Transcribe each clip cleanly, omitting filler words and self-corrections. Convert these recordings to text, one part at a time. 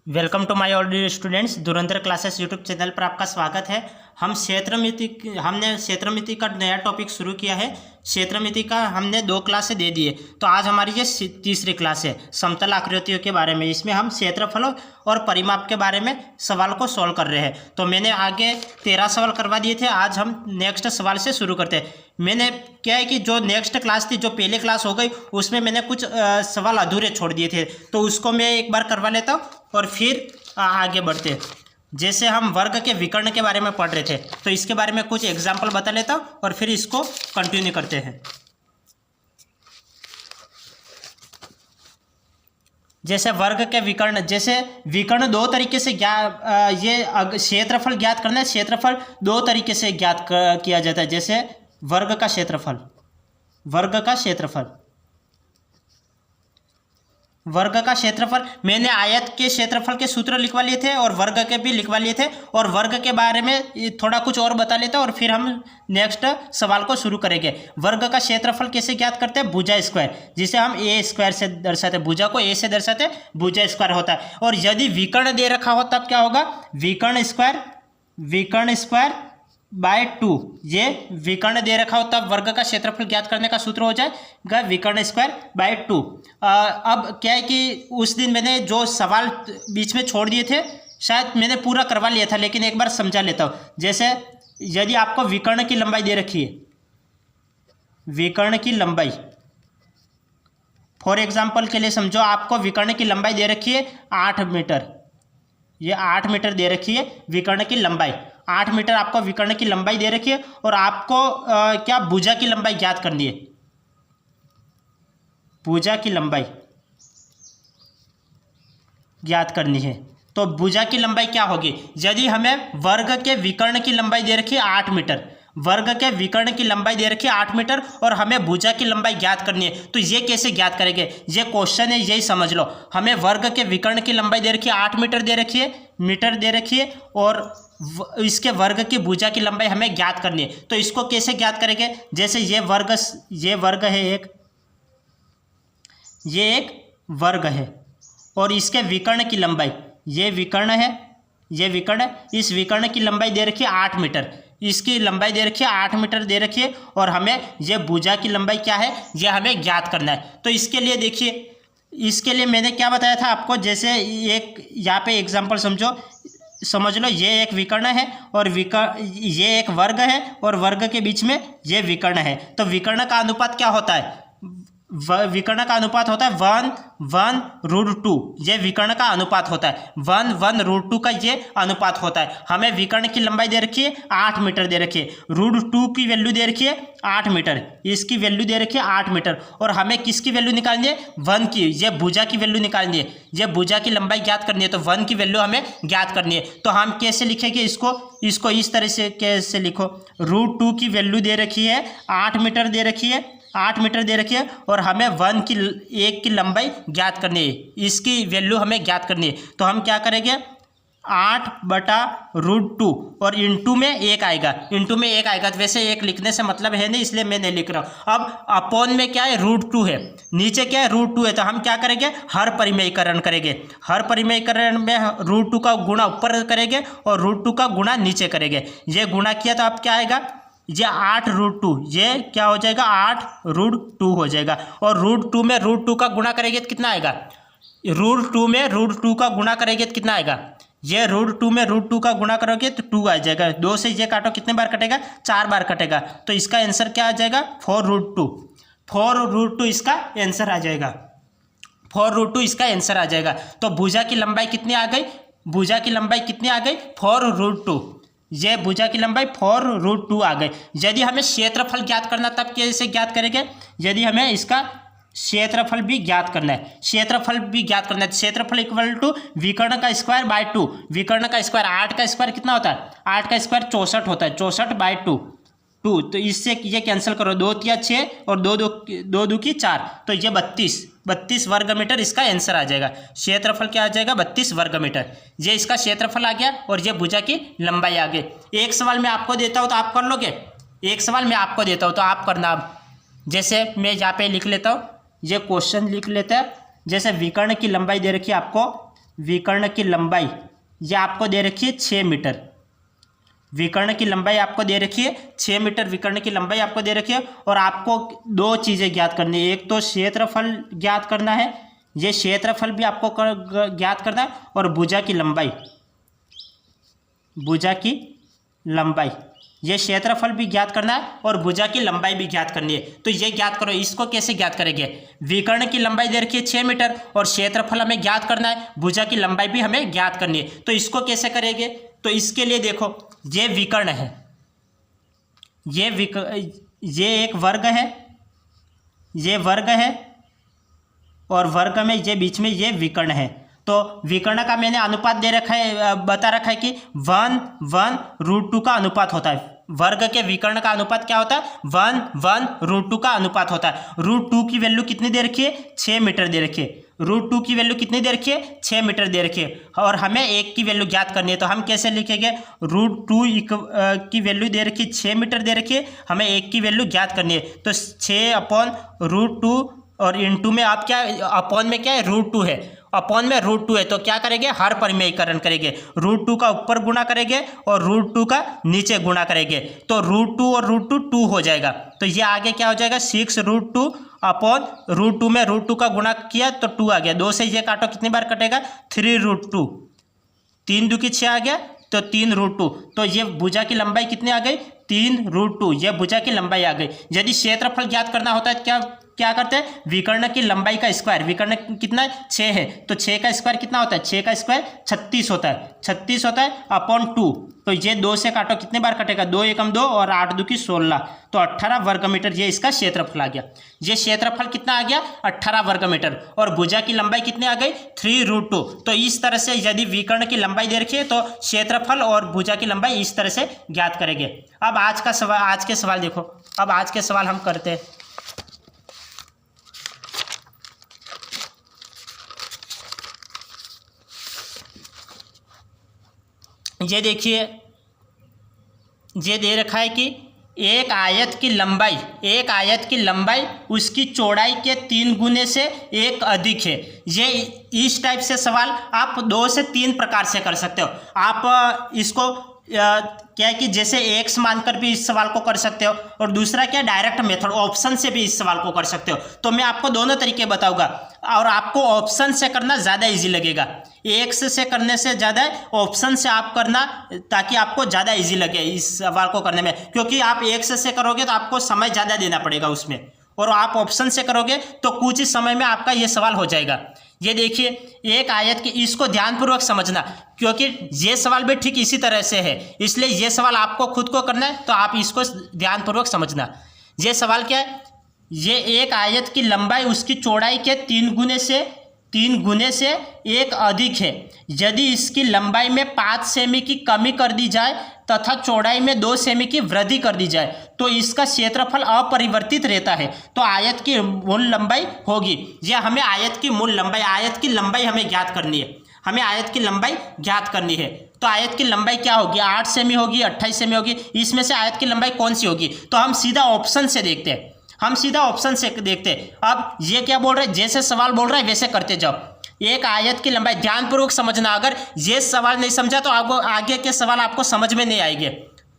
Welcome to my all dear students. Dhurandhar classes YouTube channel पर आपका स्वागत है। हमने क्षेत्रमिति का नया टॉपिक शुरू किया है। क्षेत्रमिति का हमने 2 क्लासें दे दिए, तो आज हमारी ये तीसरी क्लास है समतल आकृतियों के बारे में। इसमें हम क्षेत्रफल और परिमाप के बारे में सवाल को सॉल्व कर रहे हैं। तो मैंने आगे 13 सवाल करवा दिए थे, आज हम नेक्स्ट सवाल से शुरू करते हैं। मैंने क्या है कि जो नेक्स्ट क्लास थी, जो पहली क्लास हो गई, उसमें मैंने कुछ सवाल अधूरे छोड़ दिए थे, तो उसको मैं एक बार करवा लेता हूँ और फिर आगे बढ़ते हैं। जैसे हम वर्ग के विकर्ण के बारे में पढ़ रहे थे, तो इसके बारे में कुछ एग्जाम्पल बता लेता हूँ और फिर इसको कंटिन्यू करते हैं। जैसे वर्ग के विकर्ण, जैसे विकर्ण 2 तरीके से क्षेत्रफल ज्ञात करना है। क्षेत्रफल 2 तरीके से ज्ञात किया जाता है। जैसे वर्ग का क्षेत्रफल, वर्ग का क्षेत्रफल मैंने आयत के क्षेत्रफल के सूत्र लिखवा लिए थे और वर्ग के भी लिखवा लिए थे, और वर्ग के बारे में थोड़ा कुछ और बता लेते हैं और फिर हम नेक्स्ट सवाल को शुरू करेंगे। वर्ग का क्षेत्रफल कैसे ज्ञात करते हैं? भुजा स्क्वायर, जिसे हम ए स्क्वायर से दर्शाते हैं। भुजा को ए से दर्शाते, भुजा स्क्वायर होता है। और यदि विकर्ण दे रखा हो तब क्या होगा? विकर्ण स्क्वायर बाय 2। ये विकर्ण दे रखा हो तब वर्ग का क्षेत्रफल ज्ञात करने का सूत्र हो जाएगा विकर्ण स्क्वायर बाय 2। अब क्या है कि उस दिन मैंने जो सवाल बीच में छोड़ दिए थे, शायद मैंने पूरा करवा लिया था, लेकिन एक बार समझा लेता हूँ। जैसे यदि आपको विकर्ण की लंबाई दे रखी है, विकर्ण की लंबाई, फॉर एग्जाम्पल के लिए समझो, आपको विकर्ण की लंबाई दे रखी है 8 मीटर। ये 8 मीटर दे रखी है विकर्ण की लंबाई। 8 मीटर आपको विकर्ण की लंबाई दे रखी है, और आपको क्या भुजा की लंबाई ज्ञात करनी है। भुजा की लंबाई ज्ञात करनी है। तो भुजा की लंबाई क्या होगी? यदि हमें वर्ग के विकर्ण की लंबाई दे रखी है 8 मीटर, वर्ग के विकर्ण की लंबाई दे रखी है 8 मीटर, और हमें भुजा की लंबाई ज्ञात करनी है, तो ये कैसे ज्ञात करेंगे? ये क्वेश्चन है, यही समझ लो। हमें वर्ग के विकर्ण की लंबाई दे रखी है 8 मीटर दे रखी है, और इसके वर्ग की भुजा की लंबाई हमें ज्ञात करनी है। तो इसको कैसे ज्ञात करेंगे? जैसे ये वर्ग है एक, ये एक वर्ग है, और इसके विकर्ण की लंबाई, ये विकर्ण है, इस विकर्ण की लंबाई दे रखी है 8 मीटर, इसकी लंबाई दे रखी है 8 मीटर दे रखी है, और हमें ये भुजा की लंबाई क्या है, ये हमें ज्ञात करना है। तो इसके लिए देखिए, इसके लिए मैंने क्या बताया था आपको, जैसे एक यहाँ पे एग्जाम्पल समझ लो, ये एक विकर्ण है और ये एक वर्ग है, और वर्ग के बीच में ये विकर्ण है। तो विकर्ण का अनुपात क्या होता है? विकर्ण का अनुपात होता है 1:2। ये विकर्ण का अनुपात होता है, 1:2 का ये अनुपात होता है। हमें विकर्ण की लंबाई दे रखी है 8 मीटर दे रखी है, √2 की वैल्यू दे रखी है 8 मीटर, इसकी वैल्यू दे रखी है 8 मीटर, और हमें किसकी वैल्यू निकालनी है? 1 की। ये भुजा की वैल्यू निकालनी है, ये भुजा की लंबाई ज्ञात करनी है, तो 1 की वैल्यू हमें ज्ञात करनी है। तो हम कैसे लिखेंगे इसको इस तरह से कैसे लिखो, √2 की वैल्यू दे रखी है 8 मीटर दे रखी है, 8 मीटर दे रखी है, और हमें 1 की लंबाई ज्ञात करनी है, इसकी वैल्यू हमें ज्ञात करनी है। तो हम क्या करेंगे? 8/√2, और इंटू में 1 आएगा, वैसे 1 लिखने से मतलब है नहीं, इसलिए मैं नहीं लिख रहा हूँ। अब अपॉन में क्या है? √2 है, नीचे क्या है? √2 है। तो हम क्या करेंगे? हर परिमेयीकरण करेंगे। हर परिमेयीकरण में √2 का गुणा ऊपर करेंगे और √2 का गुणा नीचे करेंगे। ये गुणा किया तो अब क्या आएगा? ये 8√2, ये क्या हो जाएगा? 8√2 हो जाएगा, और √2 में √2 का गुणा करेंगे तो कितना आएगा? √2 में √2 का गुणा करेंगे तो कितना आएगा? ये √2 में √2 का गुणा करोगे तो 2 आ जाएगा। 2 से ये काटो, कितने बार कटेगा? 4 बार कटेगा। तो इसका आंसर क्या आ जाएगा? 4√2 इसका आंसर आ जाएगा। 4√2 इसका आंसर आ जाएगा। तो भुजा की लंबाई कितनी आ गई? 4√2। ये भुजा की लंबाई 4√2 आ गई। यदि हमें क्षेत्रफल ज्ञात करना, तब कैसे ज्ञात करेंगे? यदि हमें इसका क्षेत्रफल भी ज्ञात करना है, क्षेत्रफल इक्वल टू विकर्ण का स्क्वायर बाय 2। विकर्ण का स्क्वायर, 8 का स्क्वायर कितना होता है? 8 का स्क्वायर 64 होता है, 64/2। तो इससे ये कैंसिल करो, 2 तिया 6 और 2 2 की 4, तो ये 32 वर्ग मीटर इसका आंसर आ जाएगा। क्षेत्रफल क्या आ जाएगा? 32 वर्ग मीटर। ये इसका क्षेत्रफल आ गया, और ये भुजा की लंबाई आ गई। एक सवाल मैं आपको देता हूँ तो आप कर लोगे? एक सवाल मैं आपको देता हूँ तो आप करना। अब जैसे मैं यहाँ पे लिख लेता हूँ, ये क्वेश्चन लिख लेता है। जैसे विकर्ण की लंबाई दे रखी है आपको विकर्ण की लंबाई ये आपको दे रखी है 6 मीटर। विकर्ण की लंबाई आपको दे रखी है 6 मीटर, विकर्ण की लंबाई आपको दे रखी है। और आपको दो चीज़ें ज्ञात करनी है, एक तो क्षेत्रफल ज्ञात करना है, ये क्षेत्रफल भी आपको ज्ञात करना है, और भुजा की लंबाई, भुजा की लंबाई, ये क्षेत्रफल भी ज्ञात करना है और भुजा की लंबाई भी ज्ञात करनी है। तो ये ज्ञात करो। इसको कैसे ज्ञात करेंगे? विकर्ण की लंबाई दे रखी है 6 मीटर और क्षेत्रफल हमें ज्ञात करना है, भुजा की लंबाई भी हमें ज्ञात करनी है। तो इसको कैसे करेंगे? तो इसके लिए देखो, ये विकर्ण है, ये एक वर्ग है, ये वर्ग है, और वर्ग में ये बीच में ये विकर्ण है। तो विकर्ण का मैंने अनुपात दे रखा है, बता रखा है कि 1:1√2 का अनुपात होता है। वर्ग के विकर्ण का अनुपात क्या होता है? 1:1√2 का अनुपात होता है। √2 की वैल्यू कितनी दे रखी है? 6 मीटर दे रखी है। √2 की वैल्यू कितनी दे रखी है? 6 मीटर दे रखी है। और हमें 1 की वैल्यू ज्ञात करनी है, तो हम कैसे लिखेंगे? √2 की वैल्यू दे रखी है 6 मीटर दे रखी है, हमें 1 की वैल्यू ज्ञात करनी है। तो 6/√2 और इंटू में आप क्या, अपॉन में क्या है? √2 है, अपॉन में √2 है। तो क्या करेंगे? हर परिमेयीकरण करेंगे, √2 का ऊपर गुणा करेंगे और √2 का नीचे गुणा करेंगे। तो √2 और √2 2 हो जाएगा। तो ये आगे क्या हो जाएगा? 6√2 अपॉन √2 में √2 का गुणा किया तो 2 आ गया। 2 से ये काटो, कितनी बार कटेगा? 3√2, 3 2 की 6 आ गया, तो 3√2। तो ये भुजा की लंबाई कितनी आ गई? 3√2, ये भुजा की लंबाई आ गई। यदि क्षेत्रफल ज्ञात करना होता है क्या करते हैं? विकर्ण की लंबाई का स्क्वायर, विकर्ण कितना है? 6 है, तो 6 का स्क्वायर कितना होता है? 6 का स्क्वायर 36 होता है, 36 होता है अपॉन 2। तो ये 2 से काटो, कितने बार कटेगा? 2 एकम 2 और 8 2 की 16, तो 18 वर्ग मीटर ये इसका क्षेत्रफल आ गया। ये क्षेत्रफल कितना आ गया? 18 वर्ग मीटर। और भुजा की लंबाई कितनी आ गई? 3√2। तो इस तरह से यदि विकर्ण की लंबाई दे रखी है तो क्षेत्रफल और भुजा की लंबाई इस तरह से ज्ञात करेंगे। अब आज के सवाल देखो, अब आज के सवाल हम करते हैं। ये देखिए, ये दे रखा है कि एक आयत की लंबाई उसकी चौड़ाई के 3 गुने से 1 अधिक है। ये इस टाइप से सवाल आप 2 से 3 प्रकार से कर सकते हो। आप इसको क्या है कि जैसे एक्स मानकर भी इस सवाल को कर सकते हो, और दूसरा क्या, डायरेक्ट मेथड ऑप्शन से भी इस सवाल को कर सकते हो। तो मैं आपको दोनों तरीके बताऊंगा, और आपको ऑप्शन से करना ज़्यादा इजी लगेगा। एक्स से करने से ज़्यादा ऑप्शन से आप करना, ताकि आपको ज़्यादा इजी लगे इस सवाल को करने में। क्योंकि आप एक्स से करोगे तो आपको समय ज़्यादा देना पड़ेगा उसमें, और आप ऑप्शन से करोगे तो कुछ ही समय में आपका ये सवाल हो जाएगा। ये देखिए, एक आयत की, इसको ध्यानपूर्वक समझना, क्योंकि ये सवाल भी ठीक इसी तरह से है, इसलिए ये सवाल आपको खुद को करना है, तो आप इसको ध्यानपूर्वक समझना। ये सवाल क्या है? ये एक आयत की लंबाई उसकी चौड़ाई के 3 गुने से 1 अधिक है। यदि इसकी लंबाई में 5 सेमी की कमी कर दी जाए तथा चौड़ाई में 2 सेमी की वृद्धि कर दी जाए तो इसका क्षेत्रफल अपरिवर्तित रहता है, तो आयत की मूल लंबाई होगी। यह हमें आयत की लंबाई हमें ज्ञात करनी है, हमें आयत की लंबाई ज्ञात करनी है। तो आयत की लंबाई क्या होगी? 8 सेमी होगी, 28 सेमी होगी, इसमें से आयत की लंबाई कौन सी होगी? तो हम सीधा ऑप्शन से देखते हैं, अब ये क्या बोल रहे हैं? जैसे सवाल बोल रहा है वैसे करते जाओ। एक आयत की लंबाई, ध्यानपूर्वक समझना, अगर ये सवाल नहीं समझा तो आपको आगे के सवाल आपको समझ में नहीं आएंगे,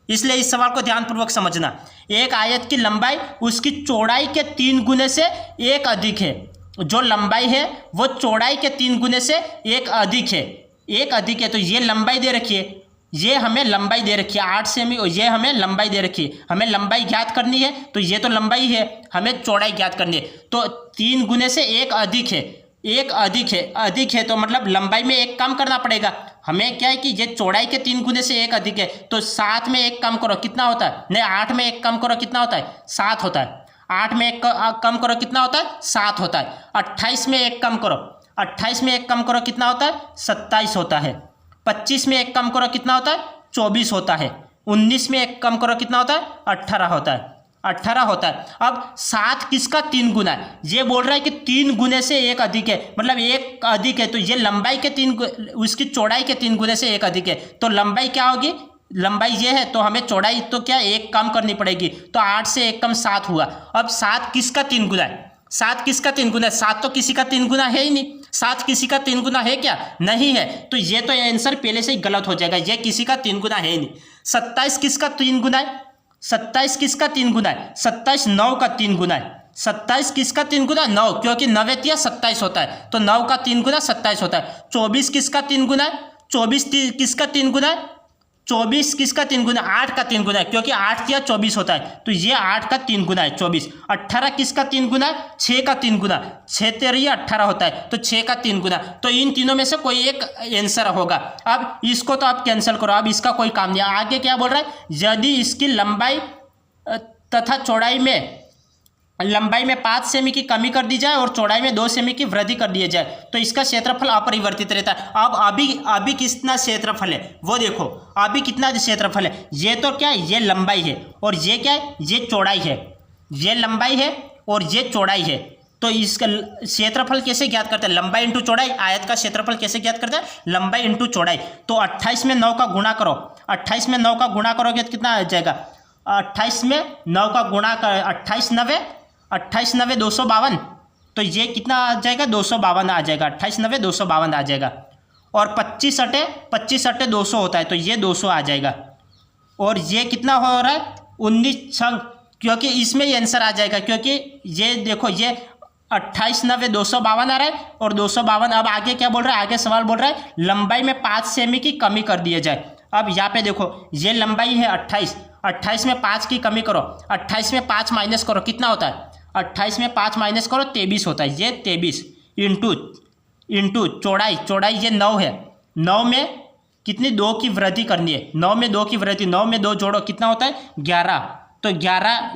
इसलिए इस सवाल को ध्यानपूर्वक समझना। एक आयत की लंबाई उसकी चौड़ाई के 3 गुने से 1 अधिक है। जो लंबाई है वो चौड़ाई के 3 गुने से 1 अधिक है, तो ये लंबाई दे रखी है, ये हमें लंबाई दे रखी है 8 सेमी, ये हमें लंबाई दे रखी है, हमें लंबाई ज्ञात करनी है। तो ये तो लंबाई है, हमें चौड़ाई ज्ञात करनी है। तो 3 गुने से 1 अधिक है, तो मतलब लंबाई में 1 कम करना पड़ेगा। हमें क्या है कि ये चौड़ाई के 3 गुने से 1 अधिक है, तो 7 में 1 कम करो, कितना होता है? नहीं, 8 में 1 कम करो, कितना होता है? 7 होता है। 8 में 1 कम करो, कितना होता है? 7 होता है। 28 में 1 कम करो, 28 में 1 कम करो, कितना होता है? 27 होता है। 25 में 1 कम करो, कितना होता है? 24 होता है। 19 में 1 कम करो, कितना होता है? 18 होता है। 18 होता है। अब 7 किसका 3 गुना है? ये बोल रहा है कि 3 गुने से 1 अधिक है, मतलब 1 अधिक है, तो ये लंबाई के उसकी चौड़ाई के 3 गुने से 1 अधिक है, तो लंबाई क्या होगी? लंबाई ये है, तो हमें चौड़ाई तो क्या 1 कम करनी पड़ेगी, तो 8 से 1 कम 7 हुआ। अब 7 किसका 3 गुना है? 7 किसका 3 गुना है? 7 तो किसी का 3 गुना है ही नहीं, 7 किसी का 3 गुना है क्या? नहीं है। तो ये तो आंसर पहले से ही गलत हो जाएगा, ये किसी का 3 गुना है नहीं। 27 किसका 3 गुना है? 27 किसका 3 गुना है? 27 9 का 3 गुना है। 27 किसका 3 गुना? 9, क्योंकि 9 या 27 होता है, तो 9 का 3 गुना 27 होता है। 24 किसका 3 गुना है? 24 किसका 3 गुना है? 24 किसका 3 गुना? 8 का 3 गुना है, क्योंकि 8 या 24 होता है, तो ये 8 का 3 गुना है 24। 18 किसका 3 गुना है? 6 का 3 गुना। 6 तेरह 18 होता है, तो 6 का 3 गुना। तो इन तीनों में से कोई एक आंसर होगा। अब इसको तो आप कैंसिल करो, अब इसका कोई काम नहीं। आगे क्या बोल रहा है? यदि इसकी लंबाई तथा चौड़ाई में 5 सेमी की कमी कर दी जाए और चौड़ाई में 2 सेमी की वृद्धि कर दी जाए तो इसका क्षेत्रफल अपरिवर्तित रहता है। अब अभी कितना क्षेत्रफल है वो देखो, अभी कितना क्षेत्रफल है? ये तो क्या है, ये लंबाई है, और ये क्या है, ये चौड़ाई है। ये लंबाई है और ये चौड़ाई है। तो इसका क्षेत्रफल कैसे ज्ञात करते हैं? लंबाई इंटू चौड़ाई। आयत का क्षेत्रफल कैसे ज्ञात करते हैं? लंबाई इंटू चौड़ाई। तो 28 में 9 का गुणा करो, 28 में 9 का गुणा करोगे तो कितना आ जाएगा? 28 में 9 का गुणा कर, 28 9 252, तो ये कितना आ जाएगा? 252 आ जाएगा। 28 9 252 आ जाएगा। और 25 अटे 200 होता है, तो ये 200 आ जाएगा। और ये कितना हो रहा है? 19 6, क्योंकि इसमें ही आंसर आ जाएगा, क्योंकि ये देखो ये 28 9 252 आ रहा है और 252। अब आगे क्या बोल रहा है? आगे सवाल बोल रहा है लंबाई में 5 सेमी की कमी कर दिए जाए। अब यहाँ पे देखो ये लंबाई है 28 में 5 की कमी करो, 28 में 5 माइनस करो, कितना होता है? 28 में 5 माइनस करो 23 होता है। ये 23 इंटू चौड़ाई ये 9 है। 9 में कितनी 2 की वृद्धि करनी है? 9 में 2 की वृद्धि, 9 में 2 जोड़ो, कितना होता है? 11। तो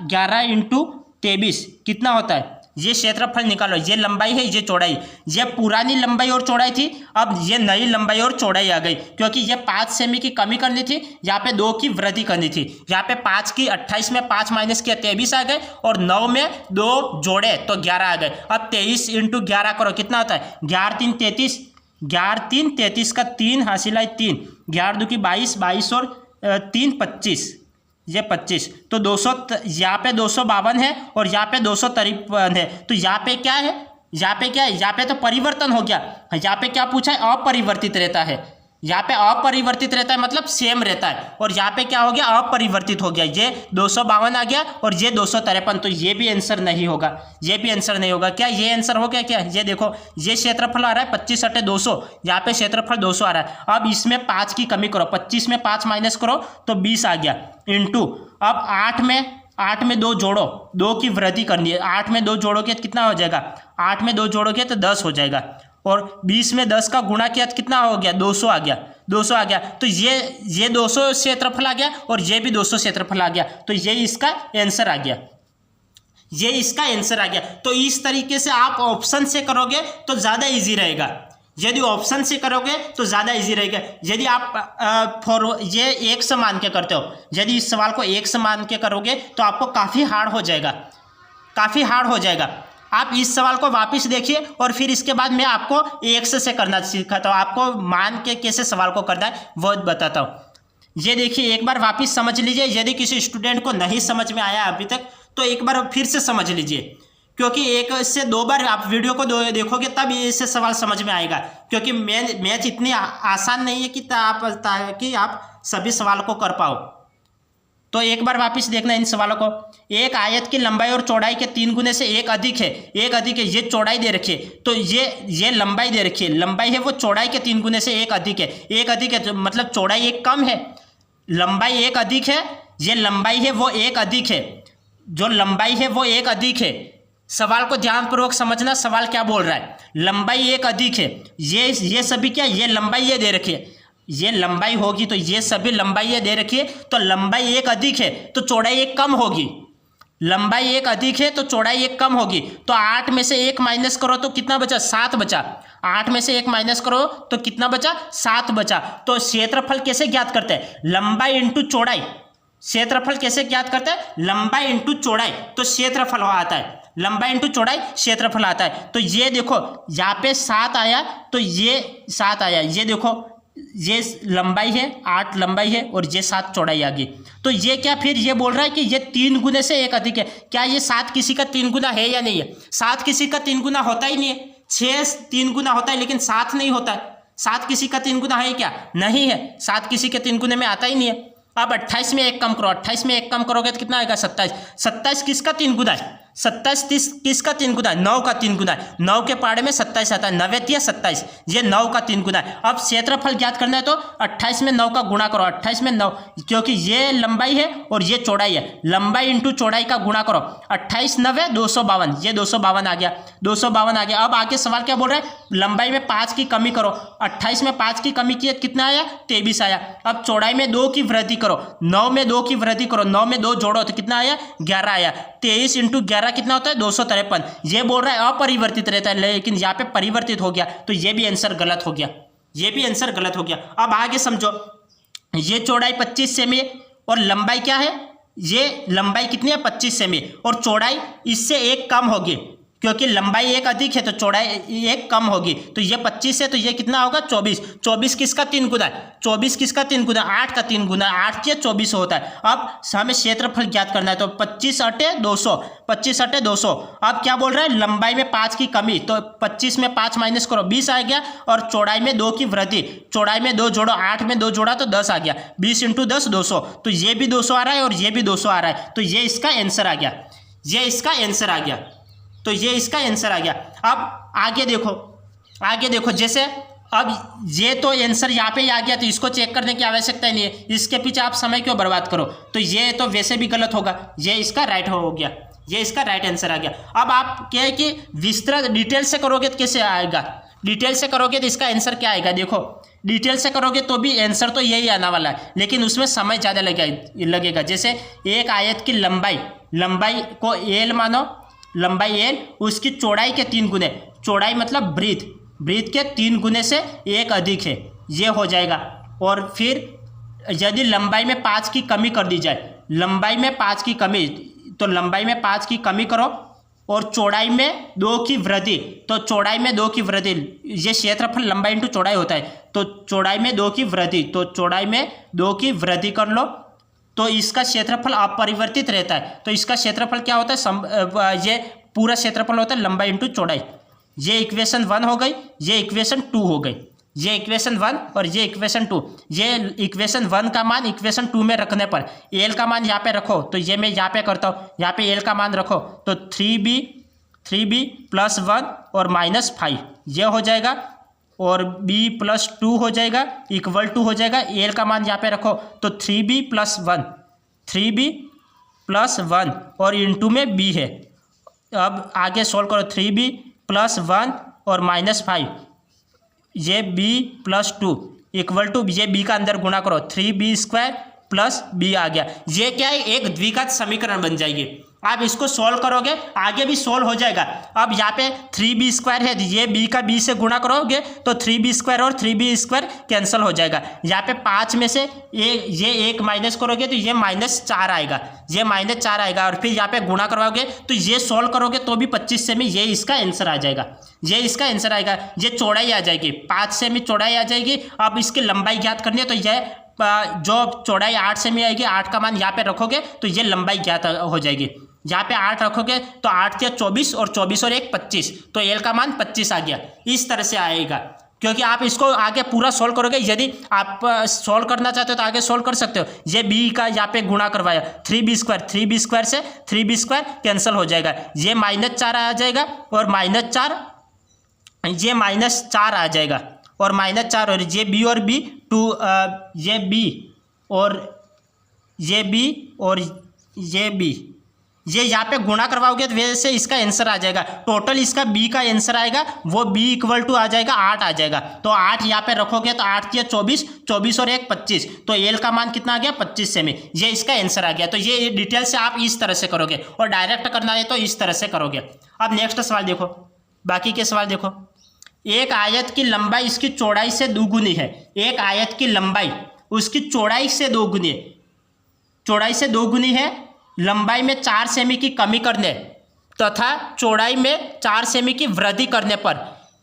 11 इंटू 23 कितना होता है? ये क्षेत्रफल निकालो। ये लंबाई है, ये चौड़ाई। ये पुरानी लंबाई और चौड़ाई थी, अब ये नई लंबाई और चौड़ाई आ गई, क्योंकि ये 5 सेमी की कमी करनी थी, यहाँ पे 2 की वृद्धि करनी थी। यहाँ पे 5 की 28 में 5 माइनस किया 23 आ गए, और 9 में 2 जोड़े तो 11 आ गए। अब 23 इंटू 11 करो, कितना होता है? 11 3 33, 11 3 33 का 3 हासिल है 3, 11 2 की 22 और 3 25, ये 25। तो 200, यहाँ पे 252 है और यहाँ पे 253 है। तो यहाँ पे क्या है? यहाँ पे तो परिवर्तन हो गया। यहाँ पे क्या पूछा है? अपरिवर्तित रहता है। यहाँ पे अपरिवर्तित रहता है मतलब सेम रहता है, और यहाँ पे क्या हो गया? अपरिवर्तित हो गया। ये 252 आ गया और ये 253, तो ये भी आंसर नहीं होगा, ये भी आंसर नहीं होगा। क्या ये आंसर हो गया क्या? ये देखो ये क्षेत्रफल आ रहा है 25 अटे 200, यहाँ पे क्षेत्रफल 200 आ रहा है। अब इसमें 5 की कमी करो, 25 में 5 माइनस करो तो 20 आ गया, इंटू अब 8 में 2 जोड़ो, 2 की वृद्धि करनी है। 8 में 2 जोड़ोगे तो कितना हो जाएगा? 8 में 2 जोड़ोगे तो 10 हो जाएगा, और 20 में 10 का गुणा किया तो कितना हो गया? 200 आ गया, 200 आ गया। तो ये 200 क्षेत्रफल आ गया और ये भी 200 क्षेत्रफल आ गया, तो ये इसका आंसर आ गया, ये इसका आंसर आ गया। तो इस तरीके से आप ऑप्शन से करोगे तो ज़्यादा इजी रहेगा। यदि ऑप्शन से करोगे तो ज़्यादा इजी रहेगा। यदि आप ये 1 से मान के करते हो, यदि इस सवाल को 1 से मान के करोगे तो आपको काफ़ी हार्ड हो जाएगा, काफ़ी हार्ड हो जाएगा। आप इस सवाल को वापस देखिए और फिर इसके बाद मैं आपको 1 से करना सिखाता हूँ, आपको मान के कैसे सवाल को करना है वो बताता हूँ। ये देखिए एक बार वापस समझ लीजिए। यदि किसी स्टूडेंट को नहीं समझ में आया अभी तक तो एक बार फिर से समझ लीजिए, क्योंकि 1 से 2 बार आप वीडियो को देखोगे तब इससे सवाल समझ में आएगा, क्योंकि मैथ इतनी आसान नहीं है कि आप सभी सवाल को कर पाओ। तो एक बार वापस देखना इन सवालों को। एक आयत की लंबाई और चौड़ाई के 3 गुने से एक अधिक है, ये चौड़ाई दे रखी है, तो ये लंबाई दे रखी है, लंबाई है वो चौड़ाई के 3 गुने से एक अधिक है, तो मतलब चौड़ाई एक कम है, लंबाई एक अधिक है, ये लंबाई है वो एक अधिक है, जो लंबाई है वो एक अधिक है। सवाल को ध्यानपूर्वक समझना, सवाल क्या बोल रहा है? लंबाई एक अधिक है, ये सभी क्या, ये लंबाई ये दे रखी है, ये लंबाई होगी तो ये सभी लंबाई ये दे रखी है, तो लंबाई एक अधिक है तो चौड़ाई एक कम होगी, लंबाई एक अधिक है तो चौड़ाई एक कम होगी। तो 8 में से 1 माइनस करो तो कितना बचा? 7 बचा। 8 में से 1 माइनस करो तो कितना बचा? 7 बचा। तो क्षेत्रफल कैसे ज्ञात करते हैं? लंबाई इंटू चौड़ाई। क्षेत्रफल कैसे ज्ञात करते हैं? लंबाई इंटू चौड़ाई, तो क्षेत्रफल आता है, लंबाई इंटू चौड़ाई क्षेत्रफल आता है। तो ये देखो यहाँ पे 7 आया तो ये 7 आया, ये देखो ये लंबाई है, 8 लंबाई है और ये 7 चौड़ाई आ गई। तो ये क्या फिर ये बोल रहा है कि ये 3 गुने से एक अधिक है। क्या ये 7 किसी का 3 गुना है या नहीं है? 7 किसी का 3 गुना होता ही नहीं है। 6 3 गुना होता है लेकिन 7 नहीं होता है। 7 किसी का 3 गुना है क्या? नहीं है, 7 किसी के 3 गुने में आता ही नहीं है। अब 28 में 1 कम करो, 28 में 1 कम करोगे तो कितना आएगा? 27। 27 किसका 3 गुना है? 27 किसका 3 गुना है? 9 का 3 गुना है। 9 के पाड़े में 27 आता है, 9 या 27, ये 9 का 3 गुना है। अब क्षेत्रफल ज्ञात करना है तो 28 में 9 का गुणा करो, 28 में 9, क्योंकि ये लंबाई है और ये चौड़ाई है, लंबाई इंटू चौड़ाई का गुणा करो। 28 9 252, ये 252 आ गया, 252 आ गया। अब आगे सवाल क्या बोल रहा है? लंबाई में 5 की कमी करो। 28 में 5 की कमी की कितना आया? 23 आया। अब चौड़ाई में 2 की वृद्धि करो, 9 में 2 की वृद्धि करो, 9 में 2 जोड़ो तो कितना आया? 11 आया। 23 इंटू 11 कितना होता है? 253। ये बोल रहा है अपरिवर्तित रहता है, लेकिन यहाँ पे परिवर्तित हो गया, तो ये भी आंसर गलत हो गया, ये भी आंसर गलत हो गया। अब आगे समझो, ये चौड़ाई 25 सेमी और लंबाई क्या है? ये लंबाई कितनी है? 25 सेमी और चौड़ाई इससे 1 कम होगी, क्योंकि लंबाई 1 अधिक है तो चौड़ाई 1 कम होगी। तो ये 25 है तो ये कितना होगा? 24। 24 किसका 3 गुना है? 24 किसका 3 गुना? 8 का 3 गुना, 8 या 24 होता है। अब हमें क्षेत्रफल ज्ञात करना है तो 25 × 200, 25 × 200। अब क्या बोल रहा है? लंबाई में 5 की कमी, तो 25 में 5 माइनस करो, 20 आ गया। और चौड़ाई में 2 की वृद्धि, चौड़ाई में 2 जोड़ो, 8 में 2 जोड़ा तो 10 आ गया। 20 × 10 200, तो ये भी 200 आ रहा है और ये भी 200 आ रहा है, तो ये इसका आंसर आ गया, ये इसका आंसर आ गया, तो ये इसका आंसर आ गया। अब आगे देखो, आगे देखो, जैसे अब ये तो आंसर यहाँ पे ही आ गया, तो इसको चेक करने की आवश्यकता ही नहीं है, इसके पीछे आप समय क्यों बर्बाद करो। तो ये तो वैसे भी गलत होगा, ये इसका राइट हो गया, ये इसका राइट आंसर आ गया। अब आप क्या है कि विस्तृत डिटेल से करोगे तो कैसे आएगा? डिटेल से करोगे तो इसका आंसर क्या आएगा? देखो, डिटेल से करोगे तो भी आंसर तो यही आने वाला है, लेकिन उसमें समय ज़्यादा लगेगा। जैसे एक आयत की लंबाई को एल मानो, लंबाई एल, उसकी चौड़ाई के 3 गुने, चौड़ाई मतलब ब्रीथ के 3 गुने से 1 अधिक है, ये हो जाएगा। और फिर यदि लंबाई में 5 की कमी कर दी जाए, लंबाई में 5 की कमी, तो लंबाई में 5 की कमी करो और चौड़ाई में 2 की वृद्धि, तो चौड़ाई में 2 की वृद्धि, ये क्षेत्रफल लंबाई इंटू चौड़ाई होता है, तो चौड़ाई में 2 की वृद्धि, तो चौड़ाई में 2 की वृद्धि कर लो, तो इसका क्षेत्रफल अपरिवर्तित रहता है। तो इसका क्षेत्रफल क्या होता है? ये पूरा क्षेत्रफल होता है लंबाई इंटू चौड़ाई। ये इक्वेशन 1 हो गई, ये इक्वेशन 2 हो गई, ये इक्वेशन 1 और ये इक्वेशन 2। ये इक्वेशन 1 का मान इक्वेशन 2 में रखने पर एल का मान यहाँ पे रखो, तो ये मैं यहाँ पे करता हूँ, यहाँ पे एल का मान रखो, तो 3b + 1 और -5 ये हो जाएगा, और b + 2 हो जाएगा, इक्वल टू हो जाएगा, एल का मान यहाँ पे रखो, तो 3b + 1 और इंटू में b है। अब आगे सोल्व करो, 3b + 1 और -5, ये b + 2 इक्वल टू, ये b का अंदर गुणा करो, 3b² + b आ गया। ये क्या है? एक द्विघात समीकरण बन जाएगी। आप इसको सोल्व करोगे, आगे भी सोल्व हो जाएगा। अब यहाँ पे 3b² है, ये b का b से गुणा करोगे तो 3b² और 3b² कैंसिल हो जाएगा। यहाँ पे 5 में से ये 1 माइनस करोगे तो ये -4 आएगा, ये -4 आएगा, और फिर यहाँ पे गुणा करवाओगे तो ये सोल्व करोगे तो भी 25 सेमी, ये इसका आंसर आ जाएगा, ये इसका आंसर आएगा। ये चौड़ाई आ जाएगी, 5 सेमी चौड़ाई आ जाएगी। अब इसकी लंबाई ज्ञात करनी है, तो यह जो चौड़ाई 8 सेमी आएगी, 8 का मान यहाँ पे रखोगे तो ये लंबाई ज्ञात हो जाएगी। यहाँ पे 8 रखोगे तो 8 या 24 और 24 और 1 25, तो एल का मान 25 आ गया। इस तरह से आएगा, क्योंकि आप इसको आगे पूरा सोल्व करोगे। यदि आप सोल्व करना चाहते हो तो आगे सोल्व कर सकते हो। ये बी का यहाँ पे गुणा करवाया, 3b² से 3b² कैंसिल हो जाएगा, ये -4 आ जाएगा, और -4 ये -4 आ जाएगा, और -4, और ये b और b 2, ये b और ये b और ये b, ये यहाँ पे गुणा करवाओगे तो वैसे इसका आंसर आ जाएगा। टोटल इसका b का आंसर आएगा, वो b = आ जाएगा 8 आ जाएगा। तो 8 यहाँ पे रखोगे तो 8 या 24, 24 और 1 25, तो एल का मान कितना आ गया? 25 सेमी, ये इसका आंसर आ गया। तो ये डिटेल से आप इस तरह से करोगे, और डायरेक्ट करना है तो इस तरह से करोगे। अब नेक्स्ट सवाल देखो, बाकी के सवाल देखो। एक आयत की लंबाई इसकी चौड़ाई से 2 गुनी है। एक आयत की लंबाई उसकी चौड़ाई से 2 गुनी, चौड़ाई से 2 गुनी है, लंबाई में 4 सेमी की कमी करने तथा चौड़ाई में 4 सेमी की वृद्धि करने पर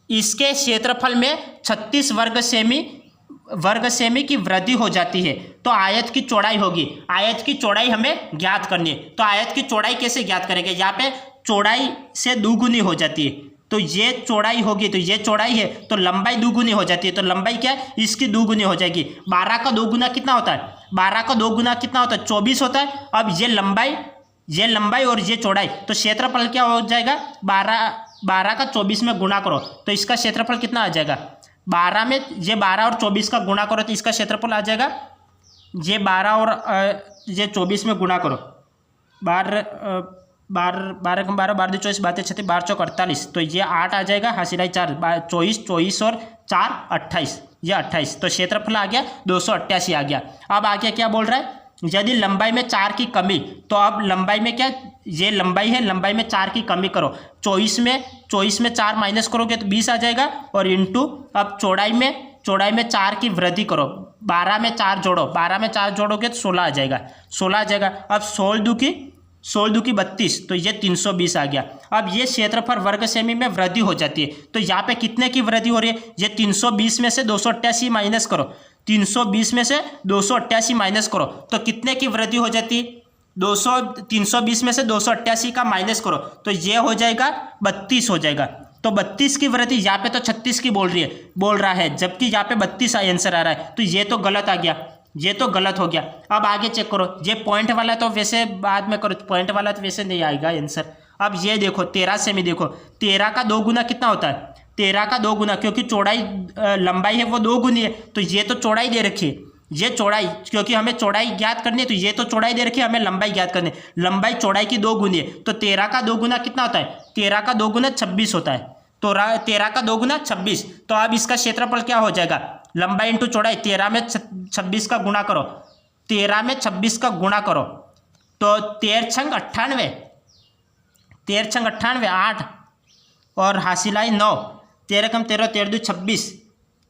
इसके क्षेत्रफल में 36 वर्ग सेमी की वृद्धि हो जाती है, तो आयत की चौड़ाई होगी। आयत की चौड़ाई हमें ज्ञात करनी है, तो आयत की चौड़ाई कैसे ज्ञात करेंगे? यहाँ पे चौड़ाई से 2 गुनी हो जाती है, तो ये चौड़ाई होगी, तो ये चौड़ाई है तो लंबाई दुगुनी हो जाती है, तो लंबाई क्या है इसकी दुगुनी हो जाएगी। 12 का 2 गुना कितना होता है, 12 का 2 गुना कितना होता है 24 होता है। अब ये लंबाई और ये चौड़ाई, तो क्षेत्रफल क्या हो जाएगा 12 का 24 में गुणा करो तो इसका क्षेत्रफल कितना आ जाएगा, 12 में ये 12 और 24 का गुणा करो तो इसका क्षेत्रफल आ जाएगा, ये 12 और ये 24 में गुणा करो, 12 12 12 12 24 12 36 12 चौक 48, तो ये 8 आ जाएगा, हासिलाई 4 24 और 4 28, ये 28, तो क्षेत्रफल आ गया 288 आ गया। अब आगे क्या बोल रहा है, यदि लंबाई में 4 की कमी, तो अब लंबाई में क्या, ये लंबाई है, लंबाई में 4 की कमी करो, 24 में 4 माइनस करोगे तो 20 आ जाएगा, और इंटू अब चौड़ाई में 4 की वृद्धि करो, 12 में 4 जोड़ो, 12 में 4 जोड़ोगे तो 16 आ जाएगा, 16 आ जाएगा। अब 16 दू की 32, तो ये 320 आ गया। अब ये क्षेत्रफल वर्ग सेमी में वृद्धि हो जाती है, तो यहाँ पे कितने की वृद्धि हो रही है, ये 320 में से 288 माइनस करो, 320 में से 288 माइनस करो तो कितने की वृद्धि हो जाती है, 320 में से 288 का माइनस करो तो ये हो जाएगा 32 हो जाएगा। तो 32 की वृद्धि, यहाँ पे तो 36 की बोल रहा है, जबकि यहाँ पे 32 आंसर आ रहा है, तो ये तो गलत आ गया, ये तो गलत हो गया। अब आगे चेक करो, ये पॉइंट वाला तो वैसे बाद में करो, पॉइंट वाला तो वैसे नहीं आएगा आंसर। अब ये देखो 13 से में देखो, 13 का 2 गुना कितना होता है, 13 का 2 गुना, क्योंकि चौड़ाई लंबाई है वो 2 गुनी है, तो ये तो चौड़ाई दे रखी है, ये चौड़ाई, क्योंकि हमें चौड़ाई ज्ञात करनी है तो ये तो चौड़ाई दे रखी है, हमें लंबाई ज्ञात करनी है, लंबाई चौड़ाई की 2 गुनी है, तो 13 का 2 गुना कितना होता है, 13 का 2 गुना 26 होता है, तो 13 का 2 गुना 26, तो अब इसका क्षेत्रफल क्या हो जाएगा, लंबाई इंटू चौड़ाई, 13 में 26 का गुणा करो, 13 में 26 का गुणा करो तो 13 छंग 98, 13 छंग 98 8 और हासिलाई 9, 13 कम 13 13 दो 26,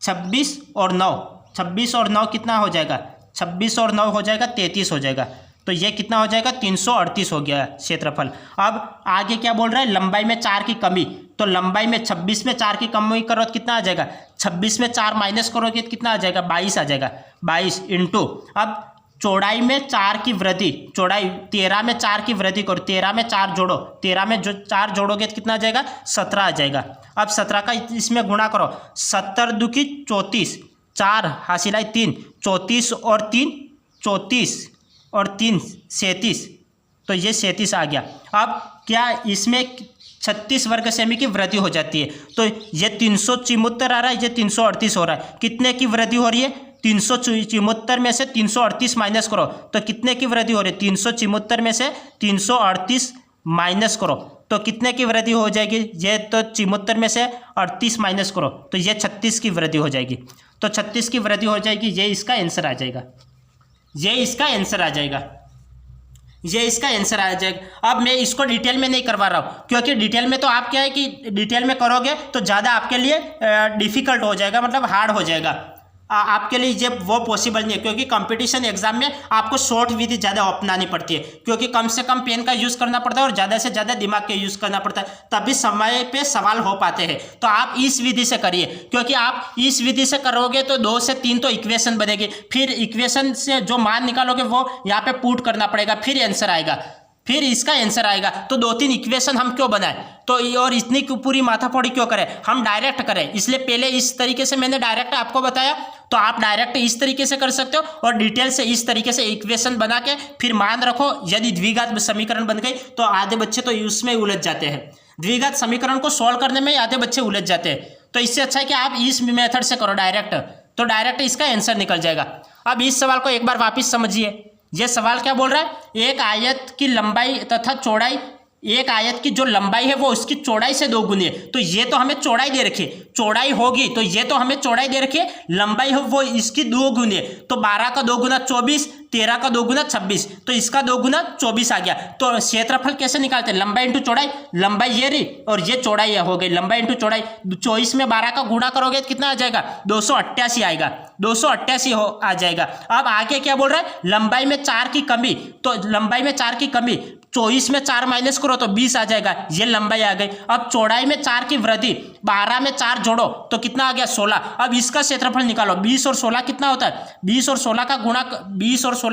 26 और 9, 26 और 9 कितना हो जाएगा, 26 और 9 हो जाएगा 33 हो जाएगा, तो ये कितना हो जाएगा 338 हो गया क्षेत्रफल। अब आगे क्या बोल रहा है, लंबाई में 4 की कमी, तो लंबाई में 26 में 4 की कमी करो तो कितना आ जाएगा, 26 में 4 माइनस करोगे तो कितना आ जाएगा 22 आ जाएगा, 22 इंटू अब चौड़ाई में 4 की वृद्धि, चौड़ाई 13 में 4 की वृद्धि करो, 13 में 4 जोड़ो, 13 में जो 4 जोड़ोगे तो कितना आ जाएगा 17 आ जाएगा। अब 17 का इसमें गुणा करो, 70 दू की 34, 4 हासिलाई 3, 34 और 3 34 और 3 37, तो ये 37 आ गया। अब क्या इसमें 36 वर्ग सेमी की वृद्धि हो जाती है, तो ये 374 आ रहा है, ये 338 हो रहा है, कितने की वृद्धि हो रही है, 374 में से 338 माइनस करो तो कितने की वृद्धि हो रही है, 374 में से 338 माइनस करो तो कितने की वृद्धि हो जाएगी, ये तो 74 में से 38 माइनस करो तो ये 36 की वृद्धि हो जाएगी, तो 36 की वृद्धि हो जाएगी, ये इसका आंसर आ जाएगा, ये इसका आंसर आ जाएगा, ये इसका आंसर आ जाएगा। अब मैं इसको डिटेल में नहीं करवा रहा हूँ, क्योंकि डिटेल में तो आप क्या है कि डिटेल में करोगे तो ज़्यादा आपके लिए डिफ़िकल्ट हो जाएगा, मतलब हार्ड हो जाएगा, आपके लिए ये वो पॉसिबल नहीं है, क्योंकि कंपटीशन एग्जाम में आपको शॉर्ट विधि ज़्यादा अपनानी पड़ती है, क्योंकि कम से कम पेन का यूज़ करना पड़ता है और ज़्यादा से ज़्यादा दिमाग का यूज़ करना पड़ता है, तभी समय पे सवाल हो पाते हैं। तो आप इस विधि से करिए, क्योंकि आप इस विधि से करोगे तो 2 से 3 तो इक्वेशन बनेगी, फिर इक्वेशन से जो मान निकालोगे वो यहाँ पे पुट करना पड़ेगा, फिर आंसर आएगा, फिर इसका आंसर आएगा, तो 2-3 इक्वेशन हम क्यों बनाए, तो और इतनी पूरी माथाफोड़ी क्यों करें, हम डायरेक्ट करें, इसलिए पहले इस तरीके से मैंने डायरेक्ट आपको बताया, तो आप डायरेक्ट इस तरीके से कर सकते हो और डिटेल से इस तरीके से इक्वेशन बना के फिर मान रखो। यदि द्विघात समीकरण बन गई तो आधे बच्चे तो उसमें उलझ जाते हैं, द्विघात समीकरण को सॉल्व करने में आधे बच्चे उलझ जाते हैं, तो इससे अच्छा है कि आप इस मेथड से करो डायरेक्ट, तो डायरेक्ट इसका आंसर निकल जाएगा। अब इस सवाल को एक बार वापिस समझिए, यह सवाल क्या बोल रहा है, एक आयत की लंबाई तथा चौड़ाई, एक आयत की जो लंबाई है वो उसकी चौड़ाई से 2 गुनी है, तो ये तो हमें चौड़ाई दे रखी है, चौड़ाई होगी तो ये तो हमें चौड़ाई दे रखी है, लंबाई हो वो इसकी 2 गुनी है, तो 12 का 2 गुना 24, 13 का 2 गुना 26, तो इसका 2 गुना 24 आ गया। तो क्षेत्रफल कैसे निकालते हैं, लंबाई इंटू चौड़ाई, लंबाई ये रही और ये चौड़ाई हो गई, लंबाई इंटू चौड़ाई, 24 में 12 का गुणा करोगे तो कितना आ जाएगा 288 आएगा, 288 आ जाएगा। अब आगे क्या बोल रहा है, लंबाई में 4 की कमी, तो लंबाई में 4 की कमी 24 में 4 माइनस करो तो 20 आ जाएगा, ये लंबाई आ गई। अब चौड़ाई में 4 की वृद्धि, 12 में 4 जोड़ो तो कितना आ गया 16। अब इसका क्षेत्रफल निकालो, 20 और 16 कितना होता है, 20 और 16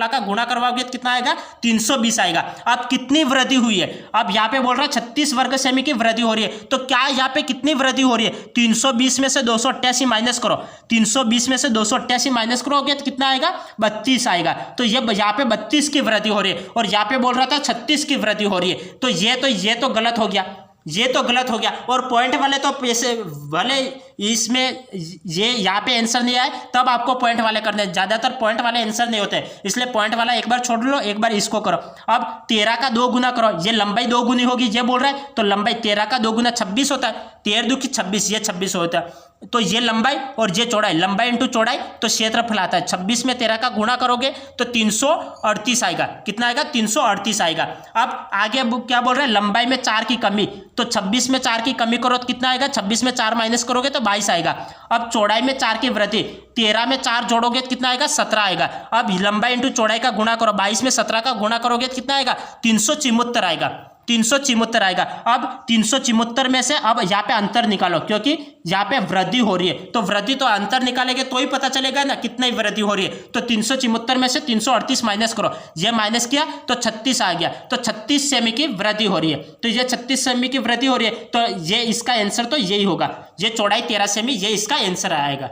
का गुणा करवाओगे तो कितना आएगा 320 आएगा। अब कितनी वृद्धि हुई है, अब यहाँ पे बोल रहा है 36 वर्ग सेमी की वृद्धि हो रही है, तो क्या यहाँ पे कितनी वृद्धि हो रही है, 320 में से 288 माइनस करो, 320 में से 288 माइनस करोगे तो कितना आएगा 32 आएगा। तो ये यहाँ पे 32 की वृद्धि हो रही है और यहाँ पे बोल रहा था 36 की वृद्धि हो रही है, तो ये तो गलत हो गया, ये तो गलत हो गया। और पॉइंट वाले तो पैसे वाले इसमें ये यहाँ पे आंसर नहीं आए तब आपको पॉइंट वाले करने हैं, ज़्यादातर पॉइंट वाले आंसर नहीं होते, इसलिए पॉइंट वाला एक बार छोड़ लो, एक बार इसको करो। अब 13 का 2 गुना करो, ये लंबाई 2 गुनी होगी ये बोल रहा है, तो लंबाई 13 का 2 गुना 26 होता है, 13 दूनी 26, ये 26 होता है। तो ये लंबाई और ये चौड़ाई, लंबाई इंटू चौड़ाई तो क्षेत्रफल आता है। 26 में 13 का गुणा करोगे तो 338 आएगा, कितना आएगा 338 आएगा। अब आगे क्या बोल रहे हैं, लंबाई में 4 की कमी, तो 26 में 4 की कमी करो तो कितना आएगा, 26 में 4 माइनस करोगे तो 22 आएगा। अब चौड़ाई में 4 की वृद्धि, 13 में 4 जोड़ोगे तो कितना आएगा 17 आएगा। अब लंबाई इंटू चौड़ाई का गुणा करो, 22 में 17 का गुणा करोगे तो कितना आएगा 374 आएगा, 374 आएगा। अब 374 में से अब यहाँ पे अंतर निकालो, क्योंकि यहाँ पे वृद्धि हो रही है, तो वृद्धि तो अंतर निकालेंगे तो ही पता चलेगा ना कितनी वृद्धि हो रही है। तो 374 में से 338 माइनस करो, ये माइनस किया तो 36 आ गया, तो 36 सेमी की वृद्धि हो रही है। तो ये 36 सेमी की वृद्धि हो रही है, तो ये इसका आंसर तो यही होगा, ये चौड़ाई 13 सेमी, ये इसका आंसर आएगा,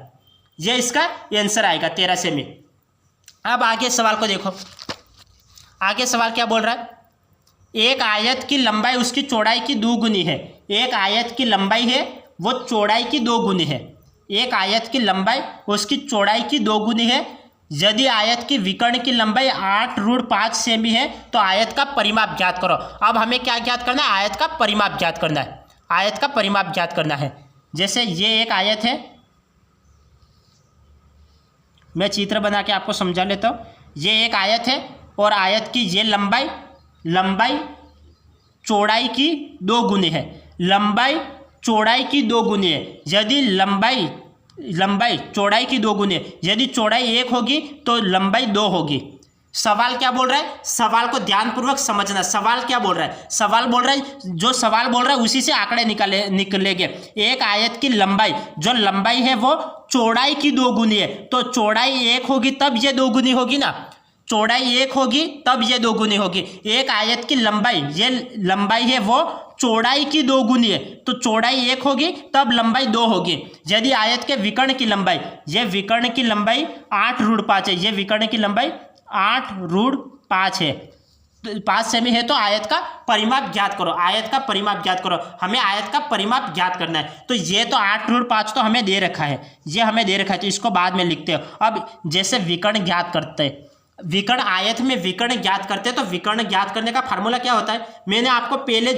ये इसका आंसर आएगा 13 सेमी। अब आगे सवाल को देखो, आगे सवाल क्या बोल रहा है, एक आयत की लंबाई उसकी चौड़ाई की 2 गुनी है। एक आयत की लंबाई है वो चौड़ाई की 2 गुनी है, एक आयत की लंबाई उसकी चौड़ाई की 2 गुनी है। यदि आयत की विकर्ण की लंबाई 8√5 सेमी है तो आयत का परिमाप ज्ञात करो। अब हमें क्या ज्ञात करना है, आयत का परिमाप ज्ञात करना है, आयत का परिमाप ज्ञात करना है। जैसे ये एक आयत है, मैं चित्र बना के आपको समझा लेता हूँ। ये एक आयत है और आयत की ये लंबाई चौड़ाई की 2 गुनी है, लंबाई चौड़ाई की 2 गुनी है। यदि लंबाई चौड़ाई की 2 गुनी है, यदि चौड़ाई 1 होगी तो लंबाई 2 होगी। सवाल क्या बोल रहा है, सवाल को ध्यानपूर्वक समझना। सवाल क्या बोल रहा है, सवाल बोल रहा है, जो सवाल बोल रहा है उसी से आंकड़े निकलेंगे। एक आयत की लंबाई, जो लंबाई है वो चौड़ाई की 2 गुनी है, तो चौड़ाई 1 होगी तब ये 2 गुनी होगी ना, चौड़ाई 1 होगी तब ये 2 गुनी होगी। एक आयत की लंबाई, ये लंबाई है वो चौड़ाई की 2 गुनी है, तो चौड़ाई 1 होगी तब लंबाई 2 होगी। यदि आयत के विकर्ण की लंबाई, ये विकर्ण की लंबाई 8√5 है, ये विकर्ण की लंबाई 8√5 है, 5 सेमी है, तो आयत का परिमाप ज्ञात करो, आयत का परिमाप ज्ञात करो। हमें आयत का परिमाप ज्ञात करना है। तो ये तो 8√5 तो हमें दे रखा है, ये हमें दे रखा है, तो इसको बाद में लिखते हो। अब जैसे विकर्ण ज्ञात करते हैं, विकर्ण आयत में विकर्ण ज्ञात करते हैं, तो विकर्ण ज्ञात करने का फार्मूला क्या होता है, मैंने आपको पहले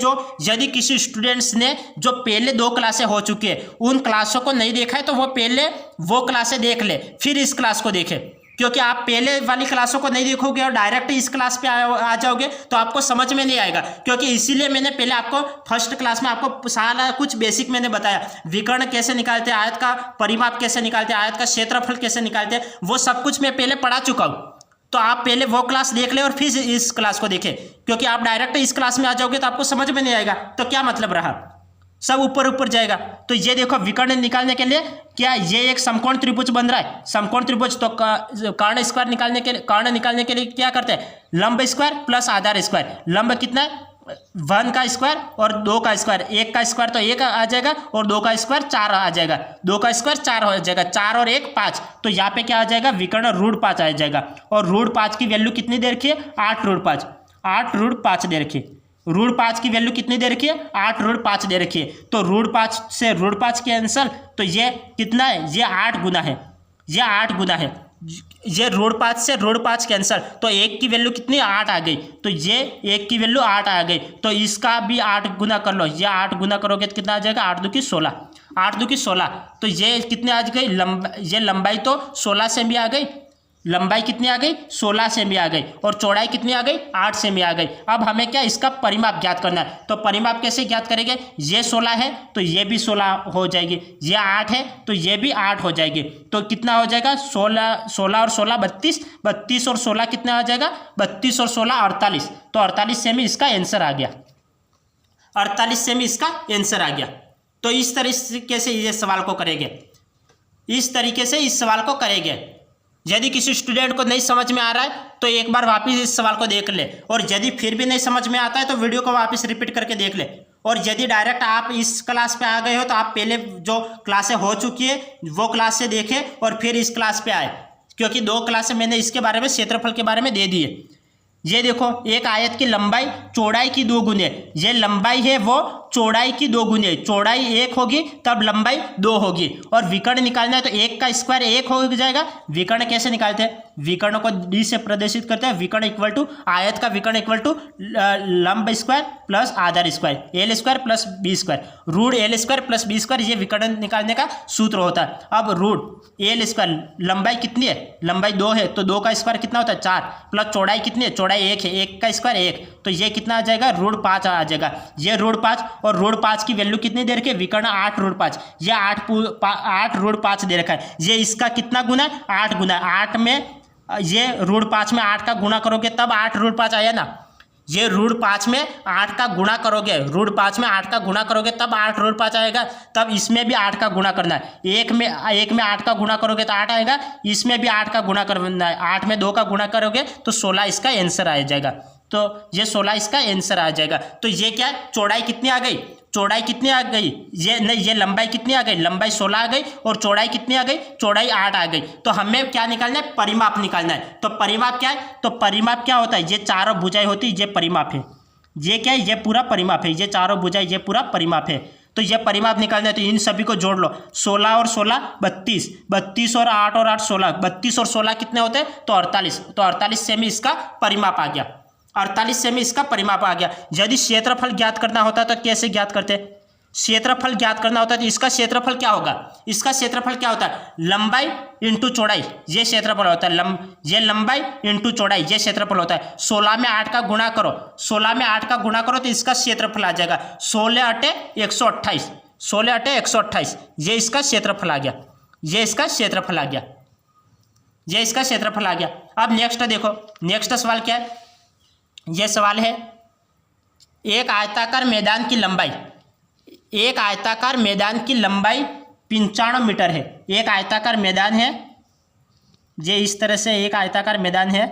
यदि किसी स्टूडेंट्स ने जो पहले 2 क्लासें हो चुकी है उन क्लासों को नहीं देखा है तो वो पहले वो क्लासें देख ले, फिर इस क्लास को देखे, क्योंकि आप पहले वाली क्लासों को नहीं देखोगे और डायरेक्ट इस क्लास पे आ जाओगे तो आपको समझ में नहीं आएगा। क्योंकि इसीलिए मैंने पहले आपको फर्स्ट क्लास में आपको सारा कुछ बेसिक मैंने बताया, विकर्ण कैसे निकालते हैं, आयत का परिमाप कैसे निकालते हैं, आयत का क्षेत्रफल कैसे निकालते हैं, वो सब कुछ मैं पहले पढ़ा चुका हूँ। तो आप पहले वो क्लास देख ले और फिर इस क्लास को देखें, क्योंकि आप डायरेक्ट इस क्लास में आ जाओगे तो आपको समझ में नहीं आएगा, तो क्या मतलब रहा, सब ऊपर जाएगा। तो ये देखो विकर्ण निकालने के लिए क्या, ये एक समकोण त्रिभुज बन रहा है, समकोण त्रिभुज, तो कर्ण स्क्वायर निकालने के लिए क्या करते हैं, लंब स्क्वायर प्लस आधार स्क्वायर। लंब कितना है 1 का स्क्वायर और 2 का स्क्वायर, 1 का स्क्वायर तो 1 आ जाएगा और 2 का स्क्वायर 4 आ जाएगा, 2 का स्क्वायर 4 हो जाएगा, 4 और 1 5, तो यहाँ पे क्या आ जाएगा विकर्ण √5 आ जाएगा। और √5 की वैल्यू कितनी दे रखी है, 8√5, 8√5 दे रखी है। √5 की वैल्यू कितनी दे रखी है, 8√5 दे रखी है। तो √5 से √5 के आंसर, तो ये कितना है, ये 8 गुना है, ये 8 गुना है। ये √5 से √5 कैंसल, तो 1 की वैल्यू कितनी 8 आ गई, तो ये 1 की वैल्यू 8 आ गई, तो इसका भी 8 गुना कर लो, ये 8 गुना करोगे तो कितना आ जाएगा, 8 दूनी 16, 8 दूनी 16। तो ये कितने आ गई, ये लंबाई तो 16 सेमी आ गई, लंबाई कितनी आ गई 16 सेमी आ गई और चौड़ाई कितनी आ गई 8 सेमी आ गई। अब हमें क्या इसका परिमाप ज्ञात करना है। तो परिमाप कैसे ज्ञात करेंगे, ये 16 है तो ये भी 16 हो जाएगी, ये 8 है तो ये भी 8 हो जाएगी। तो कितना हो जाएगा 16 और 16 32, 32 और 16 कितना आ जाएगा 32 और 16 48। तो 48 सेमी इसका आंसर आ गया, 48 सेमी इसका आंसर आ गया। तो इस तरीके से ये सवाल को करेंगे, इस तरीके से इस सवाल को करेंगे। यदि किसी स्टूडेंट को नहीं समझ में आ रहा है तो एक बार वापस इस सवाल को देख ले, और यदि फिर भी नहीं समझ में आता है तो वीडियो को वापस रिपीट करके देख ले। और यदि डायरेक्ट आप इस क्लास पे आ गए हो तो आप पहले जो क्लासें हो चुकी है वो क्लास से देखें और फिर इस क्लास पे आए, क्योंकि 2 क्लासें मैंने इसके बारे में क्षेत्रफल के बारे में दे दी है। ये देखो, एक आयत की लंबाई चौड़ाई की 2 गुने, ये लंबाई है वो चौड़ाई की 2 गुने, चौड़ाई 1 होगी तब लंबाई 2 होगी। और विकर्ण निकालना है तो 1 का स्क्वायर 1 हो जाएगा। विकर्ण कैसे निकालते हैं, विकर्ण को डी से प्रदर्शित करते हैं। विकर्ण इक्वल टू आयत का विकर्ण इक्वल टू लंब स्क्वायर प्लस आधार square, L square plus B square, root L square plus B square, ये विकर्ण निकालने का सूत्र होता है। अब रूट एल स्क्वायर, लंबाई कितनी है, लंबाई 2 है तो 2 का स्क्वायर कितना होता है 4, प्लस चौड़ाई कितनी है, चौड़ाई 1 है, 1 का स्क्वायर 1, तो ये कितना आ जाएगा रूट 5 आ जाएगा। ये रूट 5 और रूट 5 की वैल्यू कितनी दे रखी है, विकर्ण 8 रूट 5, ये 8 रूट 5 दे रखा है। ये इसका कितना गुना है 8 गुना, 8 में ये रूट 5 में 8 का गुणा करोगे तब 8 रूट 5 आया ना। ये रूट 5 में 8 का गुणा करोगे, रूट 5 में 8 का गुणा करोगे तब 8 रूट 5 आएगा। तब इसमें भी 8 का गुणा करना है, एक में 8 का गुणा करोगे तो 8 आएगा, इसमें भी 8 का गुणा करना है, 8 में 2 का गुणा करोगे तो 16 इसका आंसर आ जाएगा। तो ये 16 इसका आंसर आ जाएगा। तो ये क्या है, चौड़ाई कितनी आ गई, चौड़ाई कितनी आ गई, ये नहीं, ये लंबाई कितनी आ गई, लंबाई 16 आ गई और चौड़ाई कितनी आ गई, चौड़ाई 8 आ गई। तो हमें क्या निकालना है, परिमाप निकालना है। तो परिमाप क्या है, तो परिमाप क्या होता है, ये चारों भुजाएं होती है, ये परिमाप है। ये क्या है, ये पूरा परिमाप है, ये चारों भुजाएं ये पूरा परिमाप है। तो ये परिमाप निकालना है तो इन सभी को जोड़ लो, 16 और 16 32, 32 और 8 और 8 16, 32 और 16 कितने होते हैं तो 48। तो 48 सेमी इसका परिमाप आ गया, 48 सेमी इसका परिमाप आ गया। यदि क्षेत्रफल ज्ञात करना होता तो कैसे ज्ञात करते, क्षेत्रफल ज्ञात करना होता है तो इसका क्षेत्रफल क्या होगा, इसका क्षेत्रफल क्या होता है, लंबाई इंटू चौड़ाई, ये क्षेत्रफल होता है। ये लंबाई इंटू चौड़ाई ये क्षेत्रफल होता है। 16 में 8 का गुणा करो, 16 में 8 का गुणा करो तो इसका क्षेत्रफल आ जाएगा 16 × 8 128, 16 × 8 128, ये इसका क्षेत्रफल आ गया, ये इसका क्षेत्रफल आ गया, ये इसका क्षेत्रफल आ गया। अब नेक्स्ट देखो, नेक्स्ट सवाल क्या है, यह सवाल है एक आयताकार मैदान की लंबाई, एक आयताकार मैदान की लंबाई 95 मीटर है। एक आयताकार मैदान है, ये इस तरह से एक आयताकार मैदान है,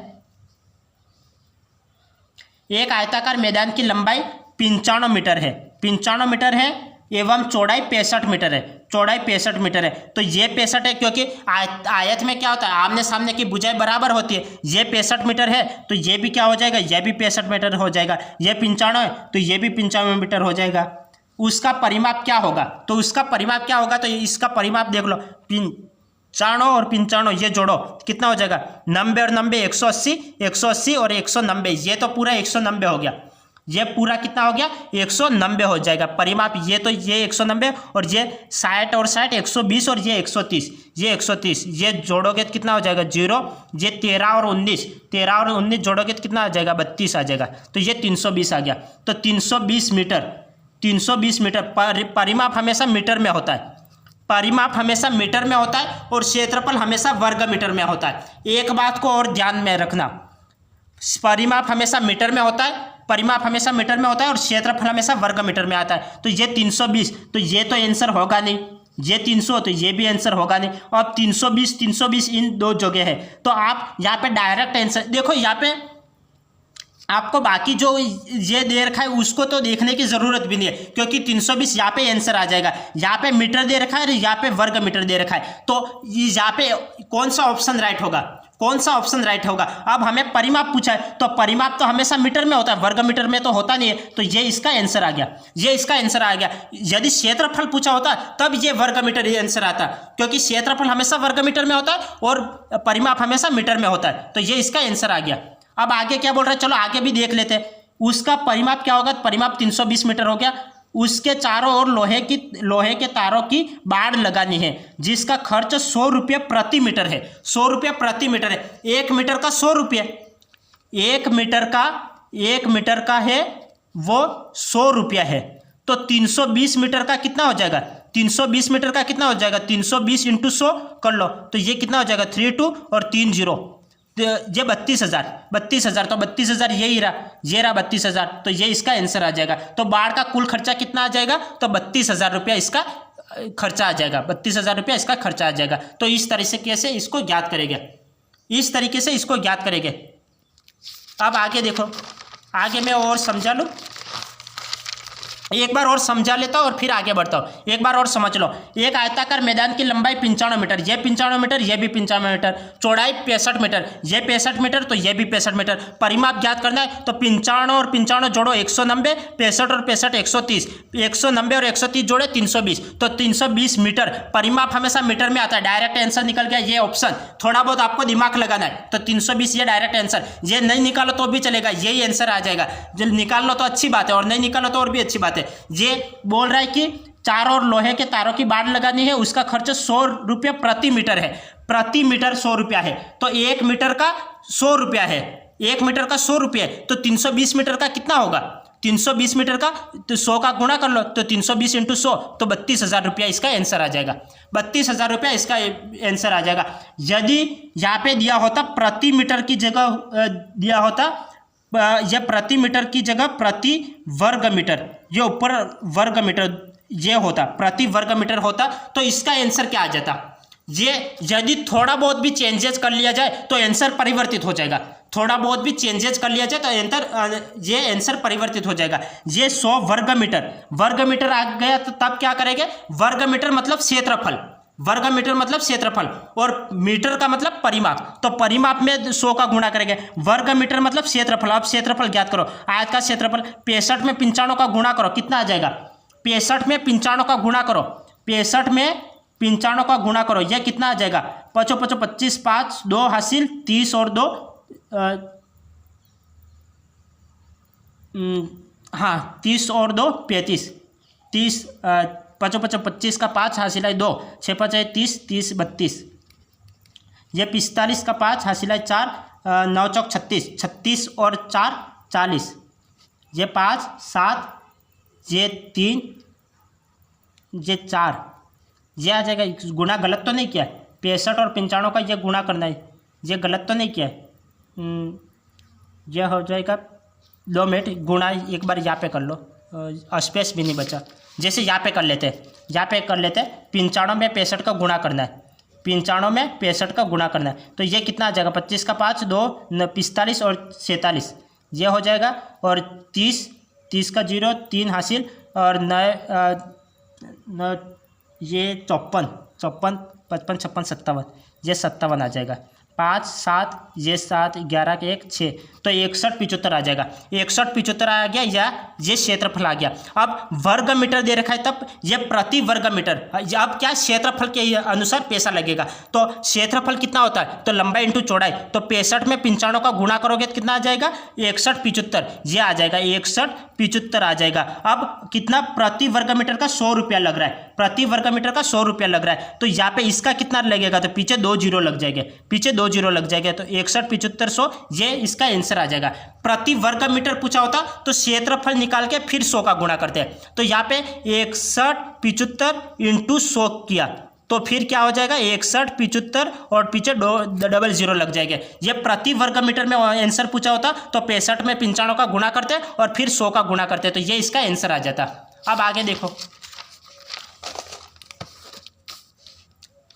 एक आयताकार मैदान की लंबाई 95 मीटर है, 95 मीटर है एवं चौड़ाई 65 मीटर है, चौड़ाई 65 मीटर है। तो ये 65 है क्योंकि आयत में क्या होता है, आमने सामने की भुजाएं बराबर होती है। ये 65 मीटर है तो ये भी क्या हो जाएगा, ये भी 65 मीटर हो जाएगा। ये 95 है तो ये भी 95 मीटर हो जाएगा। उसका परिमाप क्या होगा, तो उसका परिमाप क्या होगा, तो इसका परिमाप देख लो, 95 और 95 ये जोड़ो कितना हो जाएगा 90 और 90 180, 180 और 190, ये तो पूरा 190 हो गया। ये पूरा कितना हो गया 190 हो जाएगा परिमाप। ये तो ये 190 और ये 60 और 60 120 और ये 130, ये 130, ये जोड़ोगे तो कितना हो जाएगा 0, ये 13 और 19, 13 और 19 जोड़ोगे तो कितना आ जाएगा 32 आ जाएगा। तो ये 320 आ गया। तो 320 मीटर, 320 मीटर। परिमाप हमेशा मीटर में होता है, परिमाप हमेशा मीटर में होता है और क्षेत्रफल हमेशा वर्ग मीटर में होता है। एक बात को और ध्यान में रखना, परिमाप हमेशा मीटर में होता है, परिमाप हमेशा मीटर में होता है और क्षेत्रफल हमेशा वर्ग मीटर में आता है। तो ये 320, तो ये तो आंसर होगा नहीं, ये 300 तो ये भी आंसर होगा नहीं। अब 320 320 इन दो जगह है तो आप यहाँ पे डायरेक्ट आंसर देखो, यहाँ पे आपको बाकी जो ये दे रखा है उसको तो देखने की जरूरत भी नहीं है क्योंकि 320 यहाँ पे आंसर आ जाएगा। यहाँ पे मीटर दे रखा है और यहाँ पे वर्ग मीटर दे रखा है, तो यहाँ पे कौन सा ऑप्शन राइट होगा, कौन सा ऑप्शन राइट होगा। अब हमें परिमाप पूछा है तो परिमाप तो हमेशा मीटर में होता है, वर्ग मीटर में तो होता नहीं है। तो ये इसका आंसर आ गया, ये इसका आंसर आ गया। यदि क्षेत्रफल पूछा होता तब ये वर्ग मीटर ही आंसर आता, क्योंकि क्षेत्रफल हमेशा वर्ग मीटर में होता है और परिमाप हमेशा मीटर में होता है। तो ये इसका आंसर आ गया। अब आगे क्या बोल रहा है, चलो आगे भी देख लेते हैं। उसका परिमाप क्या होगा, परिमाप 320 मीटर हो गया। उसके चारों ओर लोहे के तारों की बाड़ लगानी है, जिसका खर्च 100 रुपये प्रति मीटर है। 100 रुपये प्रति मीटर है। 1 मीटर का 100 रुपये, 1 मीटर का है वो 100 रुपया है। तो 320 मीटर का कितना हो जाएगा? 320 मीटर का कितना हो जाएगा? 320 इंटू 100 कर लो, तो ये कितना हो जाएगा? 32 और 3 0, तो ये 32,000। तो 32,000 यही रहा, ये रहा 32,000, तो ये इसका आंसर आ जाएगा। तो बाढ़ का कुल खर्चा कितना आ जाएगा? तो 32,000 रुपया इसका खर्चा आ जाएगा। 32,000 रुपया इसका खर्चा आ जाएगा। तो इस तरह से कैसे इसको ज्ञात करेंगे, इस तरीके से इसको ज्ञात करेंगे। अब आगे देखो, आगे मैं और समझा लूँ, एक बार और समझा लेता हूँ और फिर आगे बढ़ता हूँ। एक बार और समझ लो। एक आयताकार मैदान की लंबाई 95 मीटर, ये 95 मीटर, ये भी 95 मीटर, चौड़ाई 65 मीटर, ये 65 मीटर, तो ये भी 65 मीटर। परिमाप ज्ञात करना है, तो 95 और 95 जोड़ो 190, 65 और 65 130, 190 और 130 जोड़े 320, तो 320 मीटर। परिमाप हमेशा मीटर में आता है। डायरेक्ट आंसर निकल गया ये ऑप्शन। थोड़ा बहुत आपको दिमाग लगाना है। तो 320 ये डायरेक्ट आंसर। ये नहीं निकालो तो भी चलेगा, यही आंसर आ जाएगा। जब निकाल लो तो अच्छी बात है, और नहीं निकालो तो और भी अच्छी बात है। ये बोल रहा है कि चारों ओर लोहे के तारों की बाड़ लगानी है, उसका खर्च 100 रुपये प्रति मीटर है। प्रति मीटर 100 रुपया है, तो 1 मीटर का 100 रुपया है। 1 मीटर का 100 रुपये, तो 320 मीटर का कितना होगा? 320 मीटर का तो 100 का गुणा कर लो, तो 320 इंटू 100, तो 32,000 रुपया इसका आंसर आ जाएगा। 32,000 रुपया इसका आंसर आ जाएगा। यदि यहाँ पे दिया होता प्रति मीटर की जगह दिया होता, यह प्रति मीटर की जगह प्रति वर्ग मीटर, ये ऊपर वर्ग मीटर ये होता, प्रति वर्ग मीटर होता, तो इसका आंसर क्या आ जाता? ये यदि थोड़ा बहुत भी चेंजेस कर लिया जाए तो आंसर परिवर्तित हो जाएगा। थोड़ा बहुत भी चेंजेस कर लिया जाए तो ये आंसर परिवर्तित हो जाएगा। ये 100 वर्ग मीटर आ गया, तो तब क्या करेंगे? वर्ग मीटर मतलब क्षेत्रफल, वर्ग मीटर मतलब क्षेत्रफल, और मीटर का मतलब परिमाप। तो परिमाप में 100 का गुणा करेंगे। वर्ग मीटर मतलब क्षेत्रफल। अब क्षेत्रफल ज्ञात करो। आयत का क्षेत्रफल 65 में 95 का गुणा करो, कितना आ जाएगा? 65 में 95 का गुणा करो, 65 में 95 का गुणा करो, यह कितना आ जाएगा? 5 5 25, 5 2 हासिल 30 और 2 हाँ 30 और 2 35, 30 5 5 25 का 5 हासिल है 2, 6 5 30, 30 32, ये 45 का 5 हासिल है 4, 9 चौक 36, 36 और 4 40, ये 5 7, ये 3, ये 4, ये आ जाएगा। गुणा गलत तो नहीं किया? 65 और 95 का ये गुणा करना है, ये गलत तो नहीं किया? यह हो जाएगा 2 मिनट गुणा एक बार यहाँ पे कर लो, स्पेस भी नहीं बचा। जैसे यहाँ पे कर लेते हैं, यहाँ पे कर लेते हैं। 95 में 65 का गुणा करना है, 95 में 65 का गुणा करना है, तो ये कितना आ जाएगा? 25 का 5 2 45 और 47, ये हो जाएगा। और 30 का 0 3 हासिल, और 9 ये 54 55 55 56 57, ये 57 आ जाएगा। 5 7, ये 7 11 के 1 6, तो 61 75 आ जाएगा। 61 75 आ गया, या ये क्षेत्रफल आ गया। अब वर्ग मीटर दे रखा है, तब ये प्रति वर्ग मीटर। अब क्या क्षेत्रफल के अनुसार पैसा लगेगा। तो क्षेत्रफल कितना होता है? तो लंबाई इंटू चौड़ाई। तो 65 में 95 का गुणा करोगे तो कितना आ जाएगा? 61 75, ये आ जाएगा 61 75 आ जाएगा। अब कितना? प्रति वर्ग मीटर का 100 रुपया लग रहा है, प्रति वर्ग मीटर का 100 रुपया लग रहा है। तो यहाँ पे इसका कितना लगेगा? तो पीछे 2 जीरो लग जाएंगे, पीछे 2 जीरो लग जाएगा, तो 61 75 100, ये इसका आंसर आ जाएगा। प्रति वर्ग मीटर पूछा होता तो क्षेत्रफल निकाल के फिर 100 का गुणा करते हैं। तो यहाँ पे 61 75 इंटू 100 किया, तो फिर क्या हो जाएगा? 61 75 और पीछे 2 0 लग जाएंगे। ये प्रति वर्ग मीटर में आंसर पूछा होता तो 65 में 95 का गुणा करते और फिर 100 का गुणा करते, तो ये इसका आंसर आ जाता। अब आगे देखो,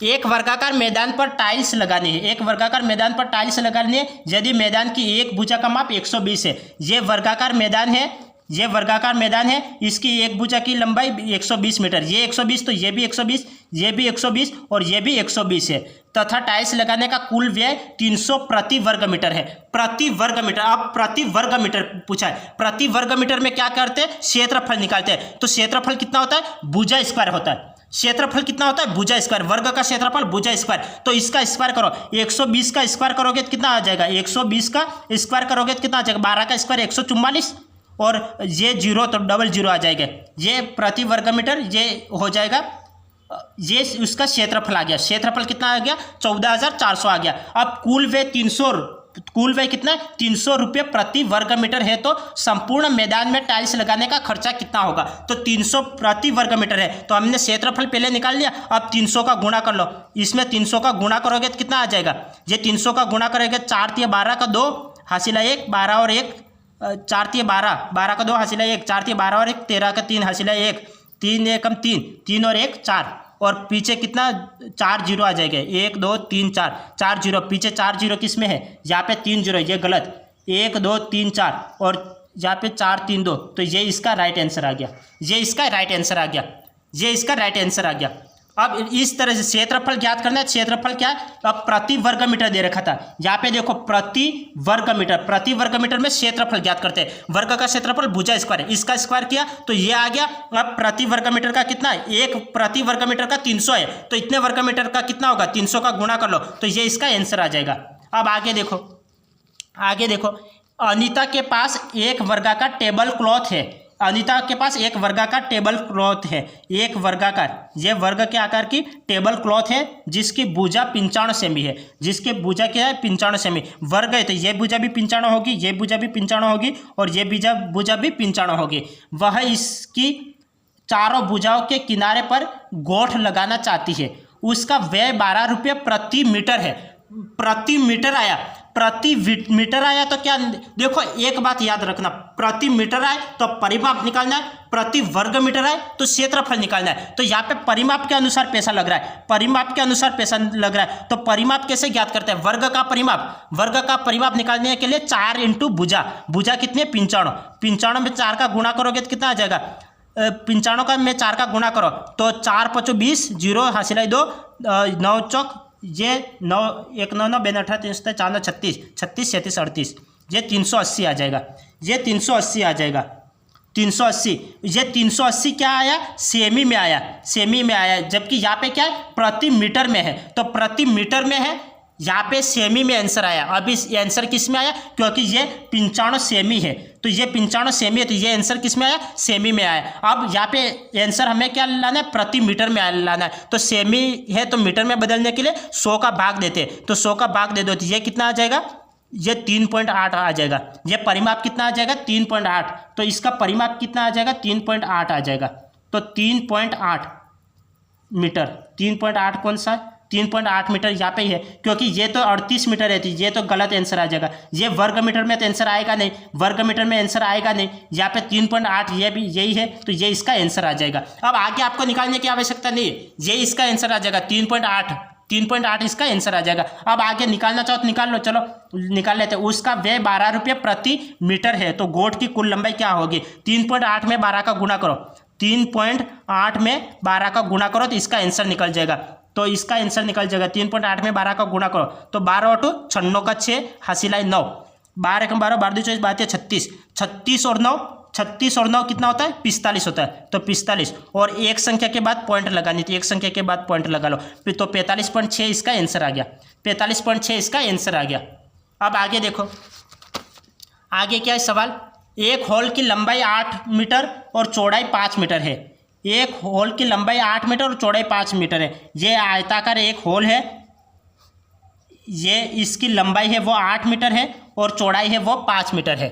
एक वर्गाकार मैदान पर टाइल्स लगानी है। एक वर्गाकार मैदान पर टाइल्स लगानी है। यदि मैदान की एक भुजा का माप 120 है, ये वर्गाकार मैदान है, ये वर्गाकार मैदान है, इसकी एक भुजा की लंबाई 120 मीटर, ये 120, तो ये भी 120, ये भी 120 और ये भी 120 है, तथा टाइल्स लगाने का कुल व्यय 300 प्रति वर्ग मीटर है। प्रति वर्ग मीटर। अब प्रति वर्ग मीटर पूछा है, प्रति वर्ग मीटर में क्या करते हैं? क्षेत्रफल निकालते हैं। तो क्षेत्रफल कितना होता है? भुजा स्क्वायर होता है। क्षेत्रफल कितना होता है? भुजा स्क्वायर। वर्ग का क्षेत्रफल भुजा स्क्वायर, तो इसका स्क्वायर करो। 120 का स्क्वायर करोगे तो कितना आ जाएगा? 120 का स्क्वायर करोगे तो कितना आ जाएगा? 12 का स्क्वायर 144 और ये 0 तो डबल 0 आ जाएगा, ये प्रति वर्ग मीटर, ये हो जाएगा, ये उसका क्षेत्रफल आ गया। क्षेत्रफल कितना आ गया? 14,400 आ गया। अब कुल व्यय 300, कुल व्यय कितना है? 300 रुपये प्रति वर्ग मीटर है। तो संपूर्ण मैदान में टाइल्स लगाने का खर्चा कितना होगा? तो 300 प्रति वर्ग मीटर है, तो हमने क्षेत्रफल पहले निकाल लिया। अब 300 का गुणा कर लो, इसमें 300 का गुणा करोगे तो कितना आ जाएगा? ये 300 का गुणा करोगे 4 तिया 12 का 2 हासिला 1, 12 और 1 4 तिया 12, 12 का 2 हासिला 1, 4 तिया 12 और 1 13 का 3 हासिला 1, 3 एकम 3, 3 और 1 4, और पीछे कितना? 4 जीरो आ जाएगा, 1 2 3 4, 4 जीरो, पीछे 4 जीरो किस में है? यहाँ पे 3 जीरो, ये गलत, 1 2 3 4, और यहाँ पे 4 3 2, तो ये इसका राइट आंसर आ गया, ये इसका राइट आंसर आ गया, ये इसका राइट आंसर आ गया। अब इस तरह से क्षेत्रफल ज्ञात करना है। क्षेत्रफल क्या है? अब प्रति वर्ग मीटर दे रखा था, यहाँ पे देखो प्रति वर्ग मीटर, प्रति वर्ग मीटर में क्षेत्रफल ज्ञात करते हैं। वर्ग का क्षेत्रफल भुजा स्क्वायर है, इसका स्क्वायर किया तो ये आ गया। अब प्रति वर्ग मीटर का कितना है? एक प्रति वर्ग मीटर का 300 है, तो इतने वर्ग मीटर का कितना होगा? 300 का गुणा कर लो, तो ये इसका आंसर आ जाएगा। अब आगे देखो, आगे देखो, अनीता के पास एक वर्गाकार टेबल क्लॉथ है। अनीता के पास एक वर्गाकार टेबल क्लॉथ है, एक वर्गाकार, ये वर्ग के आकार की टेबल क्लॉथ है जिसकी भुजा 95 सेमी है, जिसकी भुजा क्या है? 95 सेमी। वर्ग है तो ये भुजा भी 95 होगी, ये भुजा भी 95 होगी, और ये भुजा भी 95 होगी। वह इसकी चारों भुजाओं के किनारे पर गोठ लगाना चाहती है। उसका व्यय 12 रुपये प्रति मीटर है। प्रति मीटर आया, प्रति मीटर आया तो क्या? देखो एक बात याद रखना, प्रति मीटर आए तो परिमाप निकालना है, प्रति वर्ग मीटर आए तो क्षेत्रफल निकालना है। तो यहाँ पे परिमाप के अनुसार पैसा लग रहा है, परिमाप के अनुसार पैसा लग रहा है, तो परिमाप कैसे ज्ञात करते हैं? वर्ग का परिमाप, वर्ग का परिमाप निकालने के लिए 4 इंटू भुजा, भुजा कितनी है? 95, 95 में 4 का गुणा करोगे तो कितना आ जाएगा? 95 का में 4 का गुणा करो तो 4 5 20, 0 हासिल 2, 9 चौक, ये 9 1 9 9 2 18 3 4 9 36, 36 37 38, ये 380 आ जाएगा, ये 380 आ जाएगा, 380। ये 380 क्या आया? सेमी में आया, सेमी में आया, जबकि यहाँ पे क्या है? प्रति मीटर में है, तो प्रति मीटर में है, यहाँ पे सेमी में आंसर आया। अब इस आंसर किस में आया? क्योंकि ये 95 सेमी है, तो ये 95 सेमी है, तो ये आंसर किस में आया? सेमी में आया। अब यहाँ पे आंसर हमें क्या लाना है? प्रति मीटर में लाना है, तो सेमी है तो मीटर में बदलने के लिए 100 का भाग देते, तो 100 का भाग दे दो, तो ये कितना आ जाएगा? ये 3.8 आ जाएगा। ये परिमाप कितना आ जाएगा? 3.8, तो इसका परिमाप कितना आ जाएगा? 3.8 आ जाएगा। तो 3.8 मीटर, 3.8 कौन सा है? 3.8 मीटर यहाँ पे ही है, क्योंकि ये तो 38 मीटर है, ये तो गलत आंसर आ जाएगा। ये वर्ग मीटर में तो आंसर आएगा नहीं, वर्ग मीटर में आंसर आएगा नहीं, यहाँ पे 3.8 ये भी यही है, तो ये इसका आंसर आ जाएगा। अब आगे आपको निकालने की आवश्यकता नहीं है, ये इसका आंसर आ जाएगा 3.8 इसका आंसर आ जाएगा। अब आगे निकालना चाहो तो निकाल लो, चलो निकाल लेते हैं। उसका व्यय 12 रुपये प्रति मीटर है, तो गोट की कुल लंबाई क्या होगी? 3.8 में 12 का गुणा करो, 3.8 में 12 का गुणा करो तो इसका आंसर निकल जाएगा, तो इसका आंसर निकल जाएगा 3.8 में 12 का गुणा करो तो 12 और 2 96 का 6 हासिल 9, 12 एकम 12, 12 2 24, 12 36, 36 और 9, 36 और 9 कितना होता है? 45 होता है, तो 45, और एक संख्या के बाद पॉइंट लगानी थी, एक संख्या के बाद पॉइंट लगा लो, तो 45.6 इसका आंसर आ गया, 45.6 इसका आंसर आ गया। अब आगे देखो, आगे क्या है सवाल? एक हॉल की लंबाई 8 मीटर और चौड़ाई 5 मीटर है। एक हॉल की लंबाई 8 मीटर और चौड़ाई 5 मीटर है। ये आयताकार एक हॉल है, ये इसकी लंबाई है वो 8 मीटर है और चौड़ाई है वो 5 मीटर है।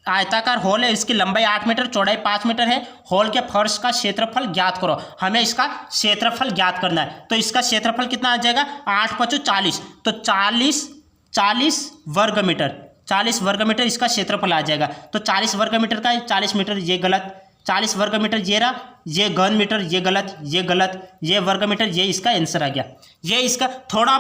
आयताकार हॉल है, इसकी लंबाई 8 मीटर, चौड़ाई 5 मीटर है। हॉल के फर्श का क्षेत्रफल ज्ञात करो, हमें इसका क्षेत्रफल ज्ञात करना है। तो इसका क्षेत्रफल कितना आ जाएगा? 8 × 5 = 40, तो 40 वर्ग मीटर, 40 वर्ग मीटर इसका क्षेत्रफल आ जाएगा। तो 40 वर्ग मीटर का 40 मीटर, ये गलत, 40 वर्ग मीटर ये रहा, ये घन मीटर ये गलत, ये गलत, ये वर्ग मीटर, ये इसका आंसर आ गया। ये इसका थोड़ा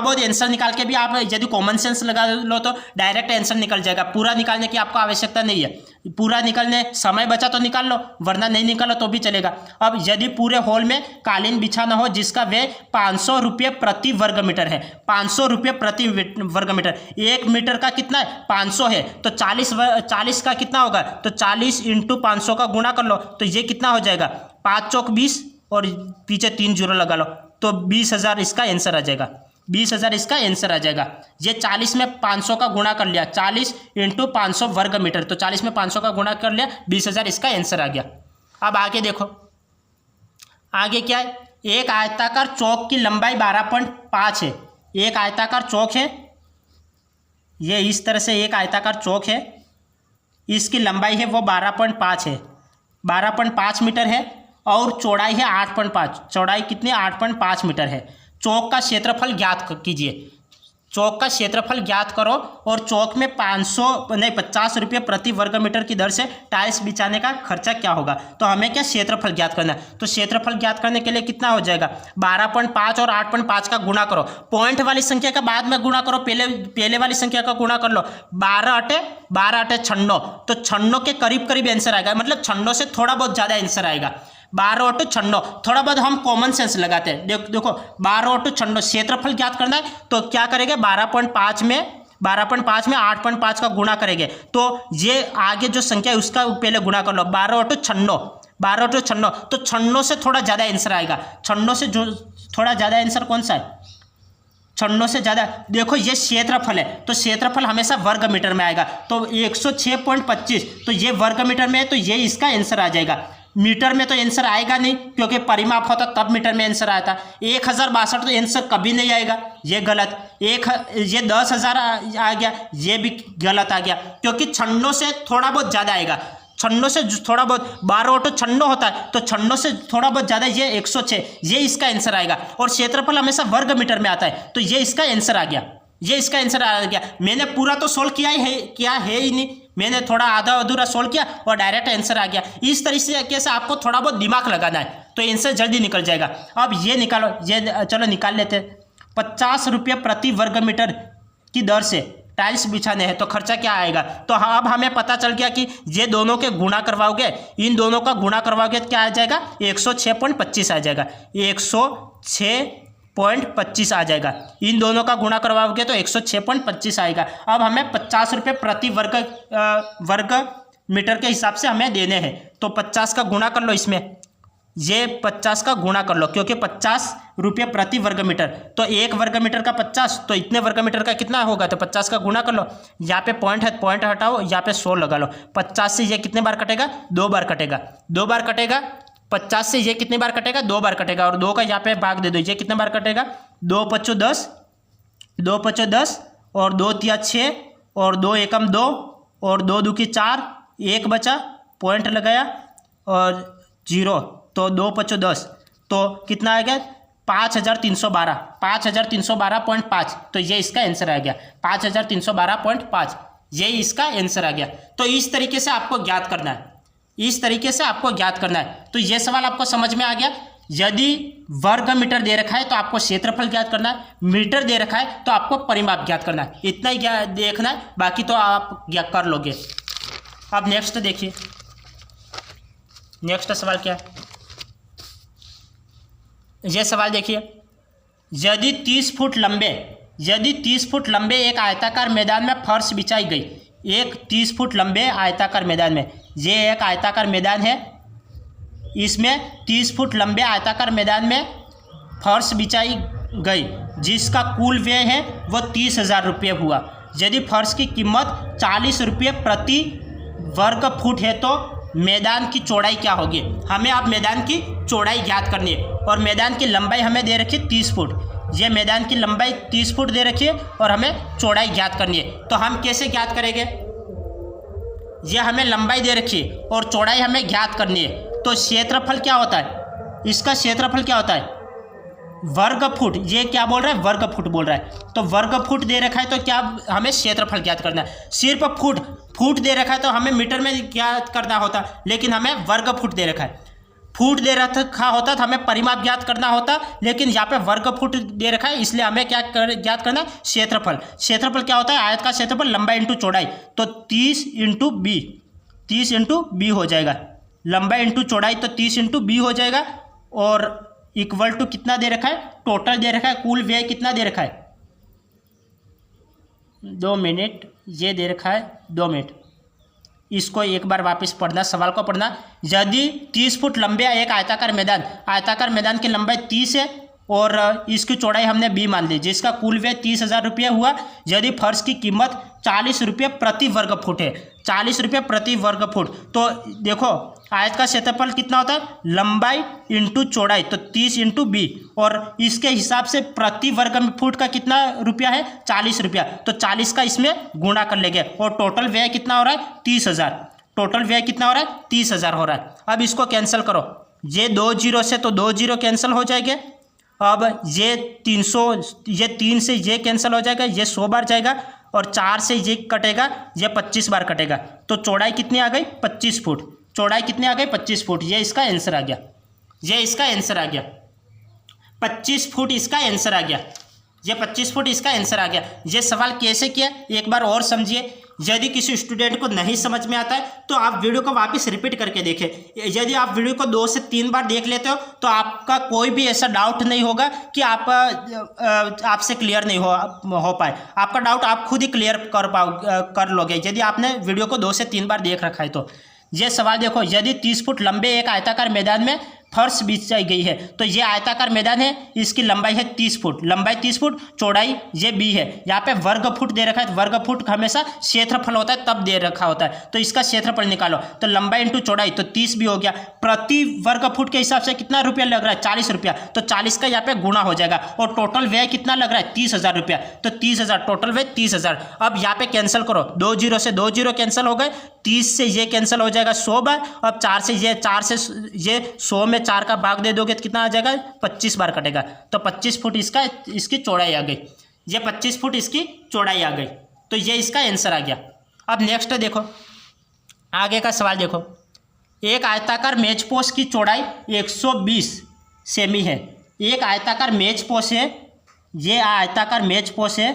बहुत आंसर निकाल के भी आप यदि कॉमन सेंस लगा लो तो डायरेक्ट आंसर निकल जाएगा। पूरा निकालने की आपको आवश्यकता नहीं है, पूरा निकालने समय बचा तो निकाल लो, वरना नहीं निकालो तो भी चलेगा। अब यदि पूरे हॉल में कालीन बिछाना हो जिसका व्यय 500 रुपये प्रति वर्ग मीटर है, 500 रुपये प्रति वर्ग मीटर, 1 मीटर का कितना है? 500 है, तो 40 का कितना होगा? तो 40 × 500 का गुणा कर लो, तो ये कितना हो जाएगा? 5 चौक 20 और पीछे 3 जीरो लगा लो, तो 20,000 इसका आंसर आ जाएगा। 20,000 इसका आंसर आ जाएगा। ये 40 में 500 का गुणा कर लिया, 40 × 500 वर्ग मीटर, तो 40 में 500 का गुणा कर लिया, 20,000 इसका आंसर आ गया। अब आगे देखो, आगे क्या है, एक आयताकार चौक की लंबाई 12.5 है। एक आयताकार चौक है, ये इस तरह से एक आयताकार चौक है, इसकी लंबाई है वो 12.5 है, 12.5 मीटर है और चौड़ाई है 8.5, चौड़ाई कितनी 8.5 मीटर है। चौक का क्षेत्रफल ज्ञात कीजिए। चौक का क्षेत्रफल ज्ञात करो और चौक में 50 रुपये प्रति वर्ग मीटर की दर से टाइल्स बिछाने का खर्चा क्या होगा। तो हमें क्या क्षेत्रफल ज्ञात करना है, तो क्षेत्रफल ज्ञात करने के लिए कितना हो जाएगा, 12.5 और 8.5 का गुणा करो, पॉइंट वाली संख्या का बाद में गुणा करो, पहले वाली संख्या का गुणा कर लो। 12 अटे 96, तो 96 के करीब करीब आंसर आएगा, मतलब 96 से थोड़ा बहुत ज़्यादा आंसर आएगा। 12 × 96, थोड़ा बहुत हम कॉमन सेंस लगाते हैं। देखो 12 × 96 क्षेत्रफल ज्ञात करना है, तो क्या करेंगे 12.5 में 8.5 का गुणा करेंगे, तो ये आगे जो संख्या है उसका पहले गुणा कर लो। 12 × 96, तो 96 से थोड़ा ज़्यादा आंसर आएगा। 96 से जो थोड़ा ज़्यादा आंसर कौन सा है, 96 से ज़्यादा। देखो ये क्षेत्रफल है, तो क्षेत्रफल हमेशा वर्ग मीटर में आएगा, तो 106.25, तो ये वर्ग मीटर में है, तो ये इसका आंसर आ जाएगा। मीटर में तो आंसर आएगा नहीं, क्योंकि परिमाप होता तब मीटर में आंसर आया था। 1062 तो आंसर कभी नहीं आएगा, ये गलत। ये 10,000 आ गया, ये भी गलत आ गया, क्योंकि 96 से थोड़ा बहुत ज़्यादा आएगा। 96 से थोड़ा बहुत, 12 × 96 होता है, तो 96 से थोड़ा बहुत ज़्यादा, ये 106, ये इसका आंसर आएगा। और क्षेत्रफल हमेशा वर्ग मीटर में आता है, तो ये इसका आंसर आ गया, ये इसका आंसर आ गया। मैंने पूरा तो सोल्व किया ही नहीं, मैंने थोड़ा आधा अधूरा सोल्व किया और डायरेक्ट आंसर आ गया। इस तरीके से आपको थोड़ा बहुत दिमाग लगाना है, तो आंसर जल्दी निकल जाएगा। अब ये निकालो, ये चलो निकाल लेते हैं। 50 रुपये प्रति वर्ग मीटर की दर से टाइल्स बिछाने हैं, तो खर्चा क्या आएगा। तो अब हमें पता चल गया कि ये दोनों के गुणा करवाओगे, इन दोनों का गुणा करवाओगे तो क्या आ जाएगा, 106.25 आ जाएगा, 106.25 आ जाएगा। इन दोनों का गुणा करवाओगे तो 106.25 आएगा। अब हमें 50 रुपये प्रति वर्ग मीटर के हिसाब से हमें देने हैं, तो 50 का गुणा कर लो इसमें, ये 50 का गुणा कर लो, क्योंकि 50 रुपये प्रति वर्ग मीटर, तो एक वर्ग मीटर का 50, तो इतने वर्ग मीटर का कितना होगा, तो 50 का गुणा कर लो। यहाँ पे पॉइंट है, पॉइंट हटाओ, यहाँ पे 100 लगा लो। 50 से ये कितने बार कटेगा, 2 बार कटेगा, 2 बार कटेगा। 50 से ये कितनी बार कटेगा, 2 बार कटेगा, और 2 का यहाँ पे भाग दे दो, ये कितने बार कटेगा, 2 × 5 = 10, 2 × 5 = 10, और 2 × 3 = 6, और 2 × 1 = 2, और 2 × 2 = 4, 1 बचा, पॉइंट लगाया और 0, तो 2 × 5 = 10, तो कितना आ गया, 5312.5, तो ये इसका आंसर आ गया, 5312.5, ये इसका आंसर आ गया। तो इस तरीके से आपको ज्ञात करना है, इस तरीके से आपको ज्ञात करना है। तो ये सवाल आपको समझ में आ गया। यदि वर्ग मीटर दे रखा है तो आपको क्षेत्रफल ज्ञात करना है, मीटर दे रखा है तो आपको परिमाप ज्ञात करना है, इतना ही देखना है, बाकी तो आप कर लोगे। अब नेक्स्ट देखिए, नेक्स्ट सवाल क्या है, यह सवाल देखिए। यदि 30 फुट लंबे एक आयताकार मैदान में फर्श बिछाई गई, एक 30 फुट लंबे आयताकार मैदान में, ये एक आयताकार मैदान है, इसमें 30 फुट लंबे आयताकार मैदान में फर्श बिछाई गई, जिसका कुल व्यय है वो 30,000 रुपये हुआ। यदि फर्श की कीमत 40 रुपये प्रति वर्ग फुट है, तो मैदान की चौड़ाई क्या होगी। हमें अब मैदान की चौड़ाई ज्ञात करनी है, और मैदान की लंबाई हमें दे रखी है 30 फुट, ये मैदान की लंबाई 30 फुट दे रखी है और हमें चौड़ाई ज्ञात करनी है। तो हम कैसे ज्ञात करेंगे, ये हमें लंबाई दे रखी है और चौड़ाई हमें ज्ञात करनी है। तो क्षेत्रफल क्या होता है, इसका क्षेत्रफल क्या होता है, वर्ग फुट। ये क्या बोल रहा है, वर्ग फुट बोल रहा है, तो वर्ग फुट दे रखा है, तो क्या हमें क्षेत्रफल ज्ञात करना है। सिर्फ फुट दे रखा है तो हमें मीटर में ज्ञात करना होता, लेकिन हमें वर्ग फुट दे रखा है। फुट दे रखा होता तो हमें परिमाप ज्ञात करना होता, लेकिन यहाँ पे वर्ग फुट दे रखा है, इसलिए हमें क्या ज्ञात करना है, क्षेत्रफल। क्षेत्रफल क्या होता है, आयत का क्षेत्रफल लंबाई इंटू चौड़ाई, तो 30 × b, 30 × b हो जाएगा, लंबाई इंटू चौड़ाई, तो 30 × b हो जाएगा, और इक्वल टू कितना दे रखा है, टोटल दे रखा है, कुल व्यय कितना दे रखा है, 2 मिनट, ये दे रखा है 2 मिनट। इसको एक बार वापस पढ़ना, सवाल को पढ़ना। यदि 30 फुट लंबे एक आयताकार मैदान की लंबाई 30 है और इसकी चौड़ाई हमने b मान ली, जिसका कुल व्यय 30,000 रुपये हुआ। यदि फर्श की कीमत 40 रुपये प्रति वर्ग फुट है, 40 रुपये प्रति वर्ग फुट, तो देखो आयत का क्षेत्रफल कितना होता है, लंबाई इंटू चौड़ाई, तो 30 इंटू बी, और इसके हिसाब से प्रति वर्ग फुट का कितना रुपया है, 40 रुपया, तो 40 का इसमें गुणा कर लेंगे और टोटल व्यय कितना हो रहा है, 30,000। टोटल व्यय कितना हो रहा है, 30,000 हो रहा है। अब इसको कैंसिल करो, ये 2 जीरो से तो 2 जीरो कैंसिल हो जाएंगे। अब ये 300, ये 3 से ये कैंसिल हो जाएगा, ये 100 बार जाएगा, और 4 से ये कटेगा, ये 25 बार कटेगा, तो चौड़ाई कितनी आ गई, 25 फुट। चौड़ाई कितनी आ गई, 25 फुट। ये इसका आंसर आ गया, ये इसका आंसर आ गया, 25 फुट इसका आंसर आ गया, ये 25 फुट इसका आंसर आ गया। ये सवाल कैसे किया एक बार और समझिए। यदि किसी स्टूडेंट को नहीं समझ में आता है तो आप वीडियो को वापस रिपीट करके देखें। यदि आप वीडियो को 2 से 3 बार देख लेते हो तो आपका कोई भी ऐसा डाउट नहीं होगा कि आपसे क्लियर नहीं हो पाए। आपका डाउट आप खुद ही क्लियर कर लोगे यदि आपने वीडियो को 2 से 3 बार देख रखा है तो। ये सवाल देखो, यदि 30 फुट लंबे एक आयताकार मैदान में फर्श बिछाई गई है, तो ये आयताकार मैदान है, इसकी लंबाई है 30 फुट, लंबाई 30 फुट, चौड़ाई ये बी है। यहाँ पे वर्ग फुट दे रखा है, वर्ग फुट हमेशा क्षेत्रफल होता है तब दे रखा होता है, तो इसका क्षेत्रफल निकालो, तो लंबाई इंटू चौड़ाई, तो 30 भी हो गया। प्रति वर्ग फुट के हिसाब से कितना रुपया लग रहा है, 40 रुपया, तो 40 का यहाँ पे गुणा हो जाएगा, और टोटल व्यय कितना लग रहा है, 30,000 रुपया, तो 30,000, टोटल व्यय 30,000। अब यहाँ पे कैंसिल करो, 2 जीरो से 2 जीरो कैंसिल हो गए, 30 से ये कैंसिल हो जाएगा 100 बार, अब 4 से ये 100 में 4 का भाग दे दोगे तो कितना आ जाएगा, 25 बार कटेगा, तो 25 फुट इसकी चौड़ाई आ गई। ये 25 फुट इसकी चौड़ाई आ गई, तो ये इसका आंसर आ गया। अब नेक्स्ट देखो, आगे का सवाल देखो। एक आयताकार मेजपोश की चौड़ाई 120 सेमी है। एक आयताकार मेजपोश है, ये आयताकार मेजपोश है,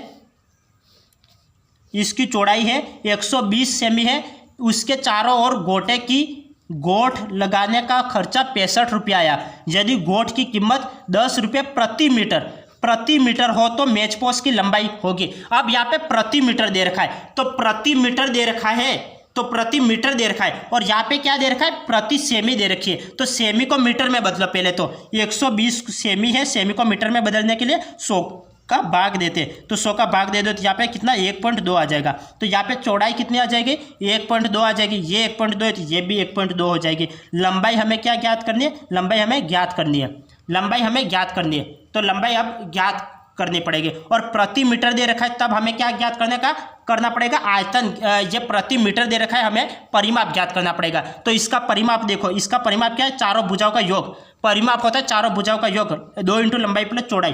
इसकी चौड़ाई है 120 सेमी है। उसके चारों ओर गोटे की गोठ लगाने का खर्चा 65 रुपया आया। यदि गोठ की कीमत 10 रुपये प्रति मीटर हो तो मेजपोश की लंबाई होगी। अब यहाँ पे प्रति मीटर दे रखा है, तो प्रति मीटर दे रखा है, तो प्रति मीटर दे रखा है, और यहाँ पे क्या दे रखा है, प्रति सेमी दे रखी है, तो सेमी को मीटर में बदलो। पहले तो 120 सेमी है, सेमी को मीटर में बदलने के लिए 100 का भाग देते, तो 100 का भाग दे दो, तो यहाँ पे कितना 1.2 आ जाएगा। तो यहाँ पे चौड़ाई कितनी आ जाएगी, 1.2 आ जाएगी, ये 1.2 है तो ये भी 1.2 हो जाएगी। लंबाई हमें क्या ज्ञात करनी है, लंबाई हमें ज्ञात करनी है, लंबाई हमें ज्ञात करनी है, तो लंबाई अब ज्ञात करनी पड़ेगी। और प्रति मीटर दे रखा है, तब हमें क्या ज्ञात करना पड़ेगा, आयतन। ये प्रति मीटर दे रखा है, हमें परिमाप ज्ञात करना पड़ेगा। तो इसका परिमाप देखो, इसका परिमाप क्या है, चारों भुजाओं का योग। परिमाप होता है चारों भुजाओं का योग, 2 इंटू लंबाई प्लस चौड़ाई,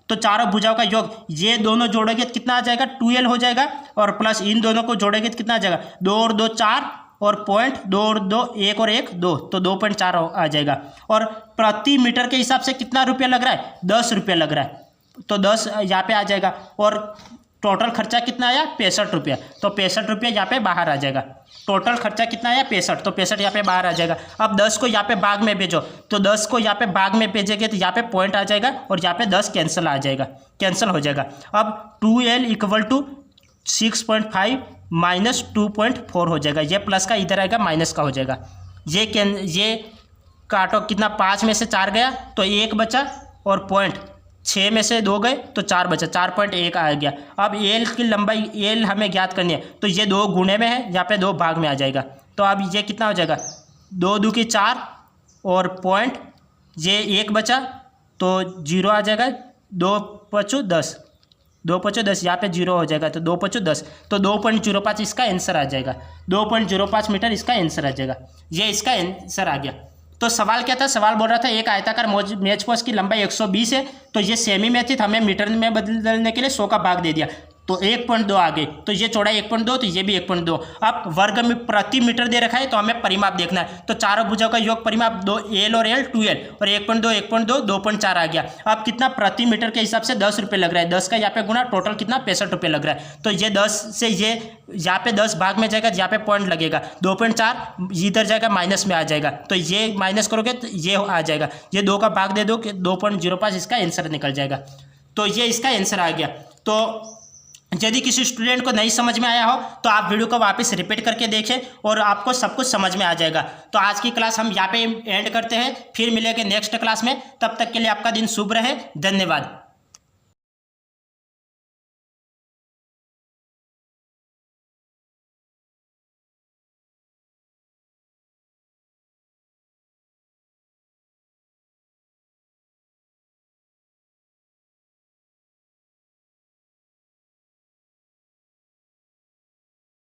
तो चारों भुजाओं का योग, ये दोनों जोड़ेंगे तो कितना आ जाएगा, 2l हो जाएगा, और प्लस इन दोनों को जोड़ेंगे तो कितना आ जाएगा, 2 और 2 4, और पॉइंट 2 और 2 1 और 1 2, तो 2.4 आ जाएगा। और प्रति मीटर के हिसाब से कितना रुपया लग रहा है, 10 रुपया लग रहा है, तो 10 यहाँ पे आ जाएगा। और टोटल खर्चा कितना आया, 65 रुपया, तो 65 रुपया यहाँ पे बाहर आ जाएगा। टोटल खर्चा कितना आया, 65, तो 65 यहाँ पे बाहर आ जाएगा। अब 10 को यहाँ पे भाग में भेजो, तो 10 को यहाँ पे भाग में भेजेंगे तो यहाँ पे पॉइंट आ जाएगा, और यहाँ पे 10 कैंसिल आ जाएगा, कैंसिल हो जाएगा। अब 2l = 6.5 माइनस 2.4 हो जाएगा। ये प्लस का इधर आएगा, माइनस का हो जाएगा। ये काटो, कितना 5 में से 4 गया तो 1 बचा, और पॉइंट 6 में से 2 गए तो 4 बचा, 4.1 आ गया। अब एल की लंबाई, एल हमें ज्ञात करनी है, तो ये 2 गुणे में है, यहाँ पे 2 भाग में आ जाएगा। तो अब ये कितना हो जाएगा, 2 2 की 4, और पॉइंट ये 1 बचा तो 0 आ जाएगा, 2 5 10, 2 5 10, यहाँ पे 0 हो जाएगा, तो 2 5 10, तो 2.05 इसका आंसर आ जाएगा। 2.05 मीटर इसका आंसर आ जाएगा। ये इसका आंसर आ गया। तो सवाल क्या था, सवाल बोल रहा था एक आयताकार मेजपोश की लंबाई 120 है, तो ये सेमी में थी, तो हमें मीटर में बदलने के लिए 100 का भाग दे दिया, तो 1.2 आ गई, तो ये चौड़ाई 1.2, तो ये भी 1.2। अब वर्ग में प्रति मीटर दे रखा है, तो हमें परिमाप देखना है, तो चारों भुजाओं का योग परिमाप 2l और l 2l, और 1.2 1.2 2.4 आ गया। अब कितना प्रति मीटर के हिसाब से 10 रुपये लग रहा है, 10 का यहाँ पे गुना, टोटल कितना 65 रुपये लग रहा है। तो ये 10 से ये यहाँ पे 10 भाग में जाएगा, यहाँ पे पॉइंट लगेगा, 2.4 इधर जाएगा, माइनस में आ जाएगा, तो ये माइनस करोगे तो ये आ जाएगा, ये 2 का भाग दे दो कि 2.05 इसका आंसर निकल जाएगा। तो ये इसका आंसर आ गया। तो यदि किसी स्टूडेंट को नहीं समझ में आया हो तो आप वीडियो को वापस रिपीट करके देखें और आपको सब कुछ समझ में आ जाएगा। तो आज की क्लास हम यहाँ पे एंड करते हैं, फिर मिलेंगे नेक्स्ट क्लास में। तब तक के लिए आपका दिन शुभ रहे। धन्यवाद।